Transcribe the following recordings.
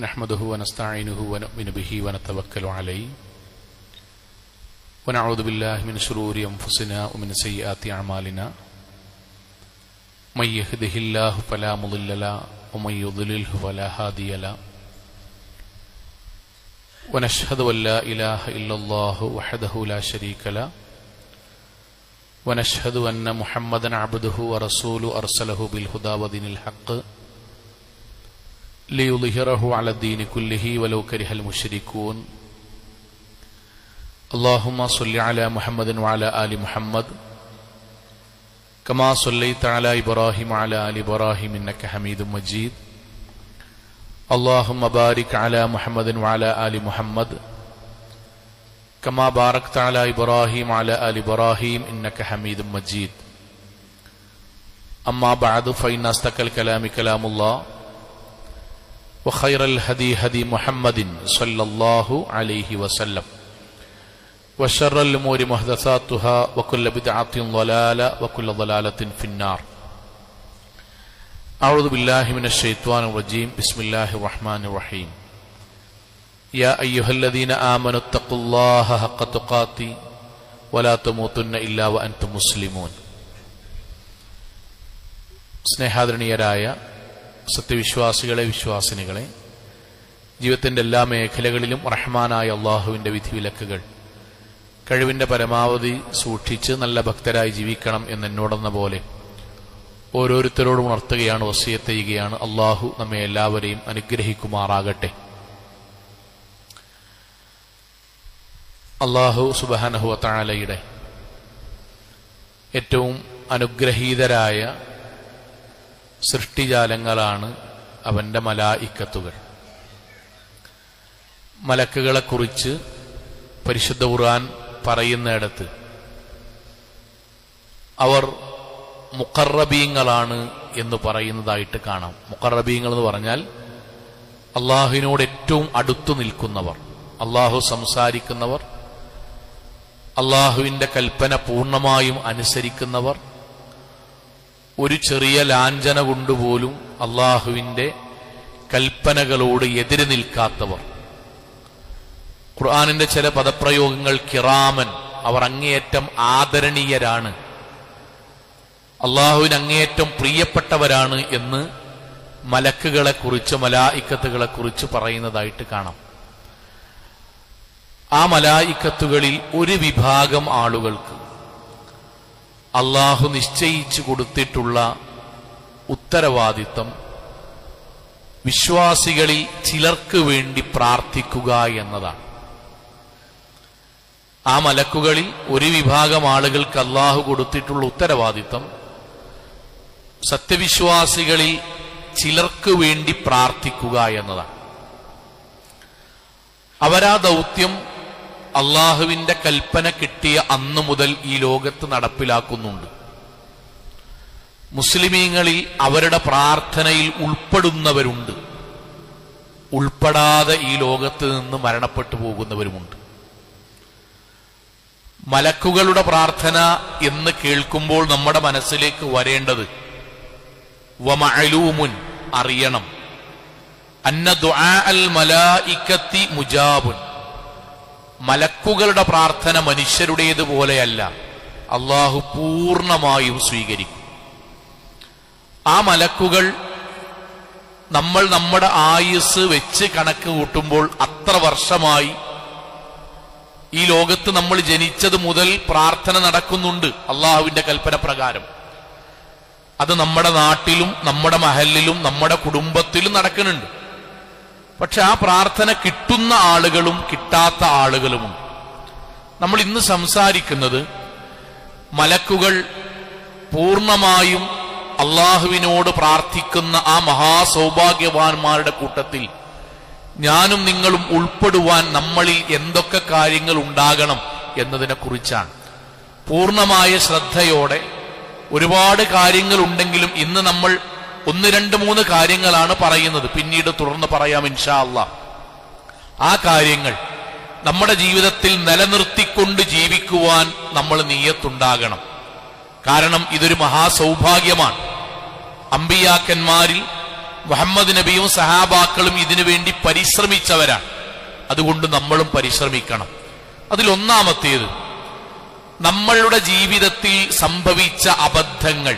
नहमदुहु व नस्तईनुहु व नु'मिनु बिही व नतवक्कलु अलैहि व नऊज़ु बिल्लाहि मिन शुरूरि अनफुसिना व मिन सय्यिआति अअमालिना मय यहदिहिल्लाहु फला मुदिल्ल लहु व मय युद्लिल्हु फला हादिय लहु व नशहदु अन ला इलाहा इल्लल्लाहु वहदहु ला शरीका लहु व नशहदु अन्न मुहम्मदन अब्दुहु व रसूलुहु अरसलहु बिल हुदा व दीनिल हक़्क़ लियुज़हिरहु अला दीनि कुल्लिहि वलौ करिहल मुश्रिकून। अल्लाहुम्मा सल्लि अला मुहम्मदिन व अला आलि मुहम्मद कमा सल्लैता अला इब्राहीम व अला आलि इब्राहीम इन्नका हमीदुम मजीद। अल्लाहुम्मा बारिक अला मुहम्मदिन व अला आलि मुहम्मद कमा बारकता अला इब्राहीम व अला आलि इब्राहीम इन्नका हमीदुम मजीद। अम्मा बअद फ़इन्न अस्तक़ल कलामि कलामुल्लाह व खैरल हदी हदी मुहम्मदिन सल्लल्लाहु अलैहि वसल्लम व शर्रल उमूरि मुहदसातुहा व कुल्लु बिदअतिन ज़लाला व कुल्लु ज़लालतिन फिन्नार। अऊज़ु बिल्लाहि मिनश शैतानिर रजीम। बिस्मिल्लाहिर रहमानिर रहीम। या अय्युहल्लज़ीना आमनु तक़ुल्लाह हक़्क़ तुक़ाति व ला तमूतुन्न इल्ला व अंतुम मुस्लिमून। സ്നേഹാദരണീയരായ സത്യവിശ്വാസികളെ, വിശ്വാസിനികളെ, ജീവിതത്തിന്റെ എല്ലാ മേഖലകളിലും റഹ്മാനായ അള്ളാഹുവിന്റെ വിധിവിലക്കുകൾ കഴിവിന്റെ പരമാവധി സൂക്ഷിച്ച് നല്ല ഭക്തരായി ജീവിക്കണം എന്നെന്നോടെന്ന പോലെ ഓരോരുത്തരോടും ഉണർത്തുകയാണ്, വസിയത്ത് ചെയ്യുകയാണ്. അള്ളാഹു നമ്മെ എല്ലാവരെയും അനുഗ്രഹിക്കുമാറാകട്ടെ. അള്ളാഹു സുബ്ഹാനഹു വ തആലയുടെ ഏറ്റവും അനുഗ്രഹീതരായ സൃഷ്ടിജാലങ്ങളാണ് അവന്റെ മലായിക്കത്തുകൾ. മലക്കുകളെക്കുറിച്ച് പരിശുദ്ധ ഖുർആൻ പറയുന്നിടത്ത് അവർ മുഖറബീങ്ങളാണ് എന്ന് പറയുന്നതായിട്ട് കാണാം. മുഖറബീങ്ങൾ എന്ന് പറഞ്ഞാൽ അള്ളാഹുവിനോട് ഏറ്റവും അടുത്തു നിൽക്കുന്നവർ, അള്ളാഹു സംസാരിക്കുന്നവർ, അള്ളാഹുവിന്റെ കൽപ്പന പൂർണ്ണമായും അനുസരിക്കുന്നവർ, ഒരു ചെറിയ ലാഞ്ചന കൊണ്ടുപോലും അള്ളാഹുവിന്റെ കൽപ്പനകളോട് എതിര് നിൽക്കാത്തവർ. ഖുർആനിന്റെ ചില പദപ്രയോഗങ്ങൾ കിറാമൻ, അവർ അങ്ങേയറ്റം ആദരണീയരാണ്, അള്ളാഹുവിന് അങ്ങേയറ്റം പ്രിയപ്പെട്ടവരാണ് എന്ന് മലക്കുകളെ കുറിച്ച്, മലായിക്കത്തുകളെ കുറിച്ച് പറയുന്നതായിട്ട് കാണാം. ആ മലായിക്കത്തുകളിൽ ഒരു വിഭാഗം ആളുകൾക്ക് അള്ളാഹു നിശ്ചയിച്ചു കൊടുത്തിട്ടുള്ള ഉത്തരവാദിത്തം വിശ്വാസികളിൽ ചിലർക്ക് വേണ്ടി പ്രാർത്ഥിക്കുക എന്നതാണ്. ആ മലക്കുകളിൽ ഒരു വിഭാഗം ആളുകൾക്ക് അള്ളാഹു കൊടുത്തിട്ടുള്ള ഉത്തരവാദിത്തം സത്യവിശ്വാസികളിൽ ചിലർക്ക് വേണ്ടി പ്രാർത്ഥിക്കുക എന്നതാണ്. അവരാ ദൗത്യം അള്ളാഹുവിന്റെ കൽപ്പന കിട്ടിയ അന്നു മുതൽ ഈ ലോകത്ത് നടപ്പിലാക്കുന്നുണ്ട്. മുസ്ലിമീങ്ങളിൽ അവരുടെ പ്രാർത്ഥനയിൽ ഉൾപ്പെടുന്നവരുണ്ട്, ഉൾപ്പെടാതെ ഈ ലോകത്ത് നിന്ന് മരണപ്പെട്ടു പോകുന്നവരുമുണ്ട്. മലക്കുകളുടെ പ്രാർത്ഥന എന്ന് കേൾക്കുമ്പോൾ നമ്മുടെ മനസ്സിലേക്ക് വരേണ്ടത് വമഅലൂമുൻ, അറിയണം, അന്ന ദുആഅൽ മലായികത്തി മുജാബുൻ, മലക്കുകളുടെ പ്രാർത്ഥന മനുഷ്യരുടേതുപോലെയല്ല, അള്ളാഹു പൂർണ്ണമായും സ്വീകരിക്കും. ആ മലക്കുകൾ നമ്മൾ നമ്മുടെ ആയുസ് വെച്ച് കണക്ക് കൂട്ടുമ്പോൾ അത്ര വർഷമായി ഈ ലോകത്ത് നമ്മൾ ജനിച്ചത് മുതൽ പ്രാർത്ഥന നടക്കുന്നുണ്ട് അള്ളാഹുവിന്റെ കൽപ്പന പ്രകാരം. അത് നമ്മുടെ നാട്ടിലും നമ്മുടെ മഹലിലും നമ്മുടെ കുടുംബത്തിലും നടക്കുന്നുണ്ട്. പക്ഷെ ആ പ്രാർത്ഥന കിട്ടുന്ന ആളുകളും കിട്ടാത്ത ആളുകളുമുണ്ട്. നമ്മൾ ഇന്ന് സംസാരിക്കുന്നത് മലക്കുകൾ പൂർണ്ണമായും അള്ളാഹുവിനോട് പ്രാർത്ഥിക്കുന്ന ആ മഹാസൗഭാഗ്യവാന്മാരുടെ കൂട്ടത്തിൽ ഞാനും നിങ്ങളും ഉൾപ്പെടുവാൻ നമ്മളിൽ എന്തൊക്കെ കാര്യങ്ങൾ ഉണ്ടാകണം എന്നതിനെ കുറിച്ചാണ്. പൂർണ്ണമായ ശ്രദ്ധയോടെ ഒരുപാട് കാര്യങ്ങൾ ഉണ്ടെങ്കിലും ഇന്ന് നമ്മൾ 1, 2, 3 കാര്യങ്ങളാണ് പറയുന്നത്. പിന്നീട് തുടർന്ന് പറയാം ഇൻഷാ അല്ലാഹ്. ആ കാര്യങ്ങൾ നമ്മുടെ ജീവിതത്തിൽ നിലനിർത്തിക്കൊണ്ട് ജീവിക്കുവാൻ നമ്മൾ നിയ്യത്തുണ്ടാകണം. കാരണം ഇതൊരു മഹാസൗഭാഗ്യമാണ്. അമ്പിയാക്കന്മാരിൽ മുഹമ്മദ് നബിയും സഹാബാക്കളും ഇതിനു വേണ്ടി പരിശ്രമിച്ചവരാണ്. അതുകൊണ്ട് നമ്മളും പരിശ്രമിക്കണം. അതിലൊന്നാമത്തേത്, നമ്മളുടെ ജീവിതത്തിൽ സംഭവിച്ച അബദ്ധങ്ങൾ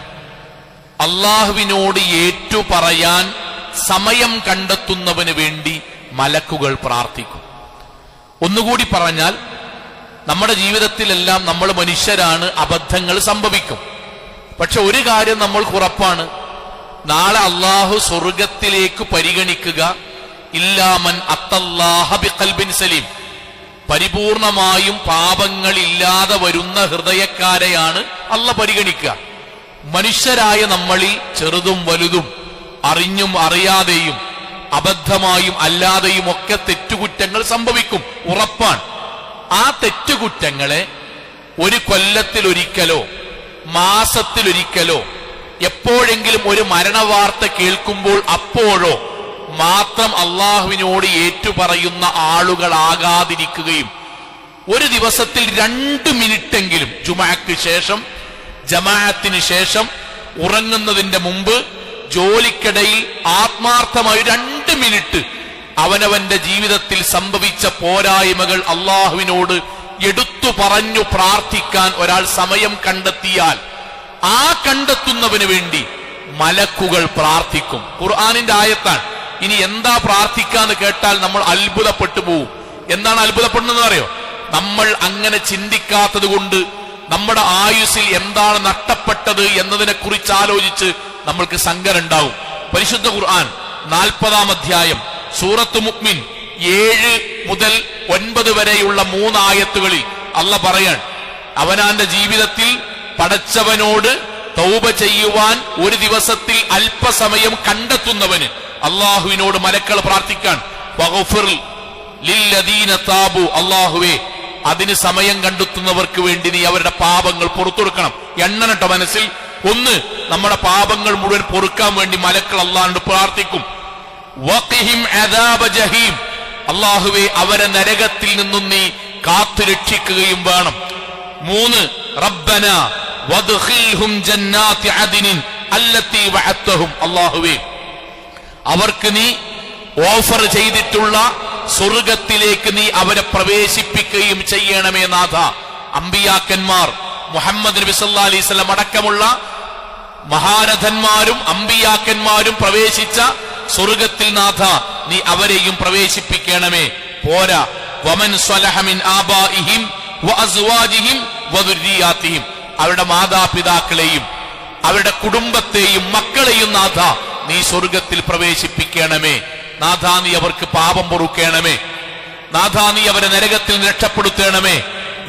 അള്ളാഹുവിനോട് ഏറ്റുപറയാൻ സമയം കണ്ടെത്തുന്നവന് വേണ്ടി മലക്കുകൾ പ്രാർത്ഥിക്കും. ഒന്നുകൂടി പറഞ്ഞാൽ, നമ്മുടെ ജീവിതത്തിലെല്ലാം നമ്മൾ മനുഷ്യരാണ്, അബദ്ധങ്ങൾ സംഭവിക്കും. പക്ഷെ ഒരു കാര്യം നമ്മൾക്ക് ഉറപ്പാണ്, നാളെ അള്ളാഹു സ്വർഗത്തിലേക്ക് പരിഗണിക്കുക ഇല്ലാമൻ അത്തല്ലാഹ ബിഖൽബിൻ സലീം, പരിപൂർണമായും പാപങ്ങളില്ലാതെ വരുന്ന ഹൃദയക്കാരെയാണ് അള്ളാഹ് പരിഗണിക്കുക. മനുഷ്യരായ നമ്മളിൽ ചെറുതും വലുതും അറിഞ്ഞും അറിയാതെയും അബദ്ധമായും അല്ലാതെയും ഒക്കെ തെറ്റുകുറ്റങ്ങൾ സംഭവിക്കും, ഉറപ്പാണ്. ആ തെറ്റുകുറ്റങ്ങളെ ഒരു കൊല്ലത്തിലൊരിക്കലോ മാസത്തിലൊരിക്കലോ എപ്പോഴെങ്കിലും ഒരു മരണവാർത്ത കേൾക്കുമ്പോൾ അപ്പോഴോ മാത്രം അള്ളാഹുവിനോട് ഏറ്റുപറയുന്ന ആളുകളാകാതിരിക്കുകയും ഒരു ദിവസത്തിൽ 2 മിനിറ്റെങ്കിലും ജുമാക്ക് ശേഷം, ജമാഅത്തിന് ശേഷം, ഉറങ്ങുന്നതിന്റെ മുമ്പ്, ജോലിക്കിടയിൽ ആത്മാർത്ഥമായി 2 മിനിറ്റ് അവനവന്റെ ജീവിതത്തിൽ സംഭവിച്ച പോരായ്മകൾ അള്ളാഹുവിനോട് എടുത്തു പറഞ്ഞു പ്രാർത്ഥിക്കാൻ ഒരാൾ സമയം കണ്ടെത്തിയാൽ ആ കണ്ടെത്തുന്നവന് വേണ്ടി മലക്കുകൾ പ്രാർത്ഥിക്കും. ഖുർആനിന്റെ ആയത്താണ്. ഇനി എന്താ പ്രാർത്ഥിക്കാന്ന് കേട്ടാൽ നമ്മൾ അത്ഭുതപ്പെട്ടു പോവും. എന്താണ് അത്ഭുതപ്പെടുന്നത് അറിയോ? നമ്മൾ അങ്ങനെ ചിന്തിക്കാത്തത് കൊണ്ട് നമ്മുടെ ആയുസ്സിൽ എന്താണ് നഷ്ടപ്പെട്ടത് എന്നതിനെ കുറിച്ച് ആലോചിച്ച് നമ്മൾക്ക് സങ്കടം ഉണ്ടാവും. പരിശുദ്ധ ഖുർആൻ 40-ാം അധ്യായം സൂറത്ത് മുഅ്മിൻ 7 മുതൽ 9 വരെയുള്ള 3 ആയത്തുകളിൽ അള്ളാഹ് പറയാൻ, അവനാന്റെ ജീവിതത്തിൽ പടച്ചവനോട് തൗബ ചെയ്യുവാൻ ഒരു ദിവസത്തിൽ അല്പസമയം കണ്ടെത്തുന്നവന് അള്ളാഹുവിനോട് മലക്കൾ പ്രാർത്ഥിക്കാൻ, വഗ്ഫിർ ലില്ലദീന താബു, അള്ളാഹുവേ അതിന് സമയം കണ്ടെത്തുന്നവർക്ക് വേണ്ടി നീ അവരുടെ പാപങ്ങൾ പുറത്തുകൊടുക്കണം. എണ്ണനട്ടോ മനസ്സിൽ. 1, നമ്മുടെ പാപങ്ങൾ മുഴുവൻ പൊറുക്കാൻ വേണ്ടി മലക്കൾ അള്ളാഹുവിനോട് പ്രാർത്ഥിക്കും. വഖിഹിം അദാബ ജഹീം, അള്ളാഹുവേ അവരെ നരകത്തിൽ നിന്നും നീ കാത്തു രക്ഷിക്കുകയും വേണം. 3, റബ്ബന വദ്ഖിൽഹും ജന്നാത്തി അദ്നിൻ അല്ലത്തി വഅദ്തഹും, അള്ളാഹുവേ അവർക്ക് നീ ഓഫർ ചെയ്തിട്ടുള്ള സ്വർഗത്തിലേക്ക് നീ അവരെ പ്രവേശിപ്പിക്കുകയും ചെയ്യണമേ നാഥ. അമ്പിയാക്കന്മാർ, മുഹമ്മദ് നബി സല്ലല്ലാഹു അലൈഹി വസല്ലം അടക്കമുള്ള മഹാരഥന്മാരും അമ്പിയാക്കന്മാരും പ്രവേശിച്ച സ്വർഗത്തിൽ നാഥ നീ അവരെയും പ്രവേശിപ്പിക്കണമേ. പോരാ, വമൻ സ്വലഹ മിൻ ആബാഇഹിം വഅസ്വാജിഹിം വദുർരിയാതിഹിം, അവരുടെ മാതാപിതാക്കളെയും അവരുടെ കുടുംബത്തെയും മക്കളെയും നാഥ നീ സ്വർഗത്തിൽ പ്രവേശിപ്പിക്കണമേ. നാഥ നീ അവർക്ക് പാപം പൊറുക്കണമേ. നാഥ നീ അവരെ നരകത്തിൽ രക്ഷപ്പെടുത്തണമേ.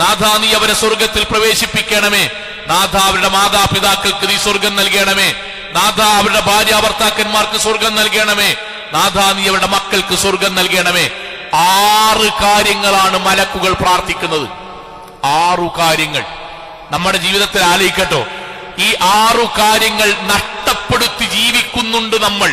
നാഥ നീ അവരെ സ്വർഗത്തിൽ പ്രവേശിപ്പിക്കണമേ. നാഥ അവരുടെ മാതാപിതാക്കൾക്ക് നീ സ്വർഗം നൽകണമേ. നാഥ അവരുടെ ഭാര്യ ഭർത്താക്കന്മാർക്ക് സ്വർഗം നൽകണമേ. നാഥ നീ അവരുടെ മക്കൾക്ക് സ്വർഗം നൽകണമേ. 6 കാര്യങ്ങളാണ് മലക്കുകൾ പ്രാർത്ഥിക്കുന്നത്. 6 കാര്യങ്ങൾ നമ്മുടെ ജീവിതത്തിൽ ആലോചിക്കട്ടോ. ഈ 6 കാര്യങ്ങൾ നഷ്ടപ്പെടുത്തി ജീവിക്കുന്നുണ്ട് നമ്മൾ.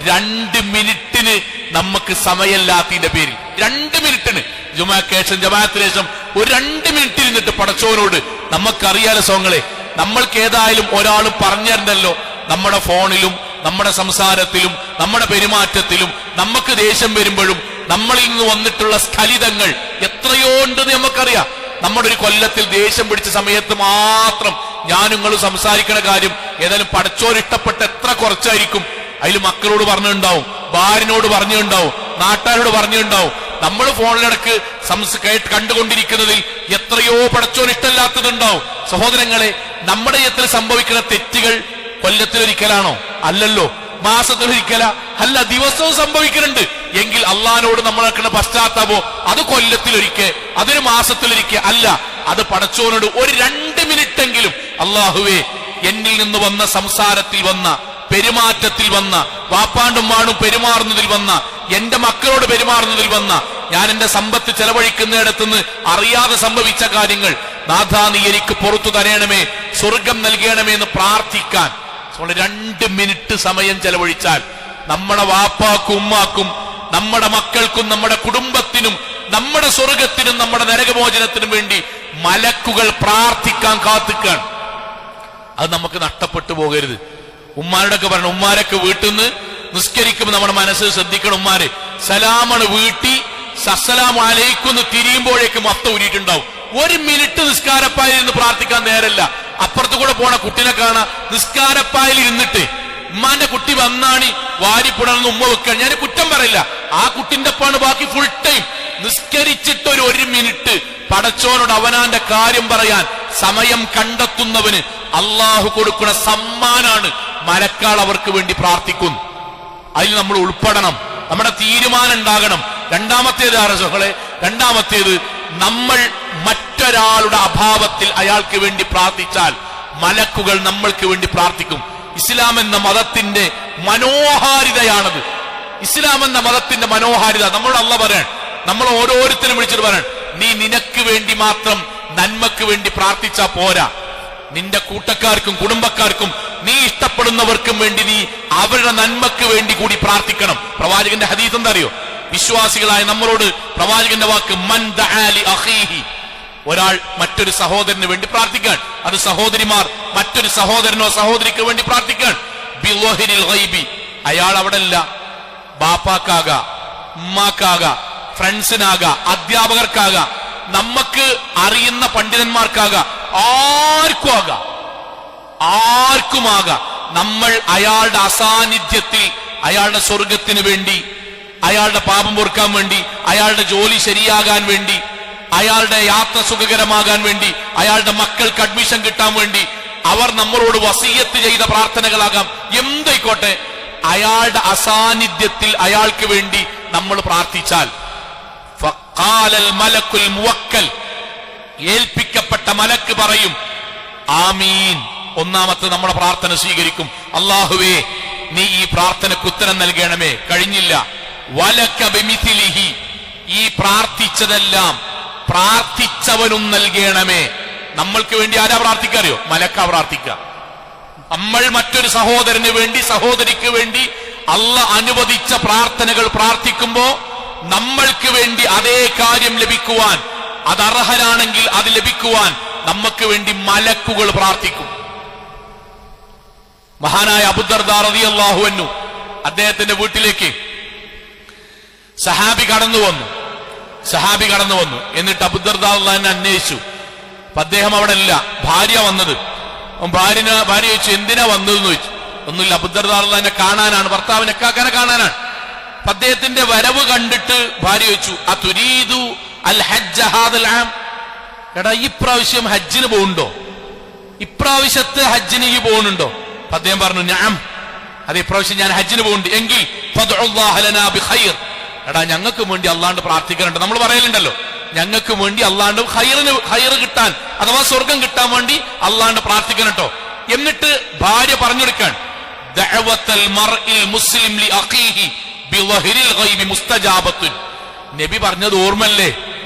2 മിനിറ്റിന് നമുക്ക് സമയമില്ലാത്തതിന്റെ പേരിൽ 2 മിനിറ്റിന് ജുമാക്കേഷൻ ജമാഅത്തിനേശം ഒരു 2 മിനിറ്റ് ഇരുന്നിട്ട് പടച്ചോനോട്, നമുക്കറിയാലോ സോങ്ങളെ, നമ്മൾക്ക് ഏതായാലും ഒരാൾ പറഞ്ഞിരുന്നല്ലോ, നമ്മുടെ ഫോണിലും നമ്മുടെ സംസാരത്തിലും നമ്മുടെ പെരുമാറ്റത്തിലും നമുക്ക് ദേഷ്യം വരുമ്പോഴും നമ്മളിൽ നിന്ന് വന്നിട്ടുള്ള സ്ഖലിതങ്ങൾ എത്രയോ ഉണ്ടെന്ന് നമുക്കറിയാം. നമ്മുടെ ഒരു കൊല്ലത്തിൽ ദേഷ്യം പിടിച്ച സമയത്ത് മാത്രം ഞാൻ നിങ്ങളും സംസാരിക്കുന്ന കാര്യം ഏതായാലും പടച്ചോൻ ഇഷ്ടപ്പെട്ട എത്ര കുറച്ചായിരിക്കും. അതിൽ മക്കളോട് പറഞ്ഞിട്ടുണ്ടാവും, ഭാര്യനോട് പറഞ്ഞിട്ടുണ്ടാവും, നാട്ടുകാരോട് പറഞ്ഞിട്ടുണ്ടാവും. നമ്മൾ ഫോണിലിടക്ക് കണ്ടുകൊണ്ടിരിക്കുന്നതിൽ എത്രയോ പടച്ചോൻ ഇഷ്ടമില്ലാത്തതുണ്ടാവും. സഹോദരങ്ങളെ, നമ്മുടെ ജീവിതത്തിൽ സംഭവിക്കുന്ന തെറ്റുകൾ കൊല്ലത്തിലൊരിക്കലാണോ? അല്ലല്ലോ. മാസത്തിലൊരിക്കല അല്ല, ദിവസവും സംഭവിക്കുന്നുണ്ട്. എങ്കിൽ അള്ളാഹിനോട് നമ്മളെ പശ്ചാത്താപോ അത് കൊല്ലത്തിലൊരിക്കൽ, അതൊരു മാസത്തിലൊരിക്കൽ അല്ല. അത് പടച്ചോനോട് ഒരു 2 മിനിറ്റെങ്കിലും, അള്ളാഹുവേ എന്നിൽ നിന്ന് വന്ന സംസാരത്തിൽ വന്ന, പെരുമാറ്റത്തിൽ വന്ന, വാപ്പാണ്ടുമ്മാണും പെരുമാറുന്നതിൽ വന്ന, എന്റെ മക്കളോട് പെരുമാറുന്നതിൽ വന്ന, ഞാൻ എന്റെ സമ്പത്ത് ചെലവഴിക്കുന്നിടത്തുനിന്ന് അറിയാതെ സംഭവിച്ച കാര്യങ്ങൾ നാഥാ നീ എനിക്ക് പുറത്തു തരണമേ, സ്വർഗം നൽകണമേ എന്ന് പ്രാർത്ഥിക്കാൻ 2 മിനിറ്റ് സമയം ചെലവഴിച്ചാൽ നമ്മുടെ വാപ്പാക്കും ഉമ്മാക്കും നമ്മുടെ മക്കൾക്കും നമ്മുടെ കുടുംബത്തിനും നമ്മുടെ സ്വർഗത്തിനും നമ്മുടെ നരകമോചനത്തിനും വേണ്ടി മലക്കുകൾ പ്രാർത്ഥിക്കാൻ കാത്തിക്കാൻ. അത് നമുക്ക് നഷ്ടപ്പെട്ടു പോകരുത്. ഉമ്മാരോടൊക്കെ പറഞ്ഞു, ഉമ്മാരൊക്കെ വീട്ടിൽ നിന്ന് നിസ്കരിക്കുമ്പോൾ നമ്മുടെ മനസ്സ് ശ്രദ്ധിക്കണം. ഉമ്മാര് സലാമാണ് വീട്ടി അസ്സലാമു അലൈക്കും എന്ന് തിരിയുമ്പോഴേക്കും മൊത്തം ഊരിയിട്ടുണ്ടാവും. 1 മിനിറ്റ് നിസ്കാരപ്പായിൽ ഇരുന്ന് പ്രാർത്ഥിക്കാൻ നേരല്ല. അപ്പുറത്ത് കൂടെ പോണ കുട്ടിനെ കാണാ നിസ്കാരപ്പായിൽ ഇരുന്നിട്ട് ഉമ്മാന്റെ കുട്ടി വന്നാണ് വാരിപ്പുണർന്ന് ഉമ്മ വെക്കാൻ. ഞാൻ കുറ്റം പറയില്ല, ആ കുട്ടിന്റെ ഒപ്പാണ് ബാക്കി ഫുൾ ടൈം. നിസ്കരിച്ചിട്ട് ഒരു 1 മിനിറ്റ് പടച്ചോനോട് അവനാന്റെ കാര്യം പറയാൻ സമയം കണ്ടെത്തുന്നവന് അള്ളാഹു കൊടുക്കുന്ന സമ്മാനാണ്. മലക്കാൾ അവർക്ക് വേണ്ടി പ്രാർത്ഥിക്കുന്നു. അതിൽ നമ്മൾ ഉൾപ്പെടണം, നമ്മുടെ തീരുമാനം ഉണ്ടാകണം. രണ്ടാമത്തേത് ആരസുകളെ, രണ്ടാമത്തേത് നമ്മൾ മറ്റൊരാളുടെ അഭാവത്തിൽ അയാൾക്ക് വേണ്ടി പ്രാർത്ഥിച്ചാൽ മലക്കുകൾ നമ്മൾക്ക് വേണ്ടി പ്രാർത്ഥിക്കും. ഇസ്ലാം എന്ന മതത്തിന്റെ മനോഹാരിതയാണത്. ഇസ്ലാം എന്ന മതത്തിന്റെ മനോഹാരിത നമ്മളോട് അള്ളാഹ് പറയാൻ, നമ്മൾ ഓരോരുത്തരും വിളിച്ചിട്ട് പറയാൻ, നീ നിനക്ക് വേണ്ടി മാത്രം നന്മക്ക് വേണ്ടി പ്രാർത്ഥിച്ചാ പോരാ, നിന്റെ കൂട്ടക്കാർക്കും കുടുംബക്കാർക്കും നീ ഇഷ്ടപ്പെടുന്നവർക്കും വേണ്ടി നീ അവരുടെ നന്മക്ക് വേണ്ടി കൂടി പ്രാർത്ഥിക്കണം. പ്രവാചകന്റെ ഹദീസ് എന്താ അറിയോ? വിശ്വാസികളായ നമ്മളോട് പ്രവാചകന്റെ വാക്ക്, മൻ ദഅ ലി അഖീഹി, ഒരാൾ മറ്റൊരു സഹോദരന് വേണ്ടി പ്രാർത്ഥിക്കാൻ. അത് സഹോദരിമാർ മറ്റൊരു സഹോദരനോ സഹോദരിക്ക് വേണ്ടി പ്രാർത്ഥിക്കാൻ. ബിളഹിരിൽ ഗൈബി, അയാൾ അവിടെ അല്ല, ബാപ്പാക്കാക, ഉമ്മാക്കാക, ഫ്രണ്ട്സിനാക, അധ്യാപകർക്കാക, നമുക്ക് അറിയുന്ന പണ്ഡിതന്മാർക്കാക, ആർക്കുമാകാം. നമ്മൾ അയാളുടെ അസാന്നിധ്യത്തിൽ അയാളുടെ സ്വർഗത്തിന് വേണ്ടി, അയാളുടെ പാപം പൊറുക്കാൻ വേണ്ടി, അയാളുടെ ജോലി ശരിയാകാൻ വേണ്ടി, അയാളുടെ യാത്ര സുഖകരമാകാൻ വേണ്ടി, അയാളുടെ മക്കൾക്ക് അഡ്മിഷൻ കിട്ടാൻ വേണ്ടി അവർ നമ്മളോട് വസിയത്ത് ചെയ്ത പ്രാർത്ഥനകളാകാം. എന്തായിക്കോട്ടെ, അയാളുടെ അസാന്നിധ്യത്തിൽ അയാൾക്ക് വേണ്ടി നമ്മൾ പ്രാർത്ഥിച്ചാൽ ഫഖാലൽ മലക്കുൽ മുവക്കൽ, ഏൽപ്പിക്കപ്പെട്ട മലക്ക് പറയും ആമീൻ. ഒന്നാമത്തെ നമ്മുടെ പ്രാർത്ഥന സ്വീകരിക്കും. അല്ലാഹുവേ, നീ ഈ പ്രാർത്ഥനയ്ക്ക് ഉത്തരം നൽകണമേ. കഴിഞ്ഞില്ല, വലക ബിമിഥിലിഹി, ഈ പ്രാർത്ഥിച്ചതെല്ലാം പ്രാർത്ഥിച്ചവനും നൽകണമേ. നമ്മൾക്ക് വേണ്ടി ആരാ പ്രാർത്ഥിക്കറിയോ? മലക്ക പ്രാർത്ഥിക്ക. നമ്മൾ മറ്റൊരു സഹോദരന് വേണ്ടി, സഹോദരിക്ക് വേണ്ടി അല്ലാഹ് അനുവദിച്ച പ്രാർത്ഥനകൾ പ്രാർത്ഥിക്കുമ്പോ നമ്മൾക്ക് വേണ്ടി അതേ കാര്യം ലഭിക്കുവാൻ, അത് അർഹരാണെങ്കിൽ അത് ലഭിക്കുവാൻ നമുക്ക് വേണ്ടി മലക്കുകൾ പ്രാർത്ഥിക്കും. മഹാനായ അബൂദർദാ റളിയല്ലാഹു അൻഹു, അദ്ദേഹത്തിന്റെ വീട്ടിലേക്ക് സഹാബി കടന്നു വന്നു. എന്നിട്ട് അബൂദർദാ അള്ളാഹിനെ അന്വേഷിച്ചു. അപ്പൊ അദ്ദേഹം അവിടെ ഇല്ല, ഭാര്യ വന്നത്. ഭാര്യ ചോദിച്ചു, എന്തിനാ വന്നതെന്ന് ചോദിച്ചു. ഒന്നുമില്ല, അബൂദർദാ അള്ളാഹിനെ കാണാനാണ്, ഭർത്താവിനെ എക്കാക്കാനെ കാണാനാണ്. അപ്പൊ അദ്ദേഹത്തിന്റെ വരവ് കണ്ടിട്ട് ഭാര്യ ചോദിച്ചു, അതുരീദു അൽ ഹജ്ജ ഹാദൽ ആം, എടാ ഈ പ്രാവശ്യം ഹജ്ജിന് പോകുന്നുണ്ടോ? ഇപ്രാവശ്യത്തെ ഹജ്ജിന് ഈ പോകുന്നുണ്ടോ? അപ്പൊ അദ്ദേഹം പറഞ്ഞു, നഅം, അത് ഇപ്രാവശ്യം ഞാൻ ഹജ്ജിന് പോകുന്നുണ്ട്. എങ്കിൽ ഫദ്ഉല്ലാഹ ലനാ ബിഖൈർ, എടാ ഞങ്ങൾക്ക് വേണ്ടി അള്ളാണ്ട് പ്രാർത്ഥിക്കാനുണ്ട്. നമ്മൾ പറയലുണ്ടല്ലോ, ഞങ്ങൾക്ക് വേണ്ടി അള്ളാണ്ട് ഖൈർ കിട്ടാൻ അഥവാ സ്വർഗം കിട്ടാൻ വേണ്ടി അള്ളാണ്ട് പ്രാർത്ഥിക്കണം കേട്ടോ. എന്നിട്ട് ഭാര്യ പറഞ്ഞെടുക്കാൻ, ദഅവത്തുൽ മർഇൽ മുസ്ലിം ലി അഖീഹി ബിളഹിരിൽ ഗൈബി മുസ്തജാബത്തുൻ, നബി പറഞ്ഞത് ഓർമ്മല്ലേ?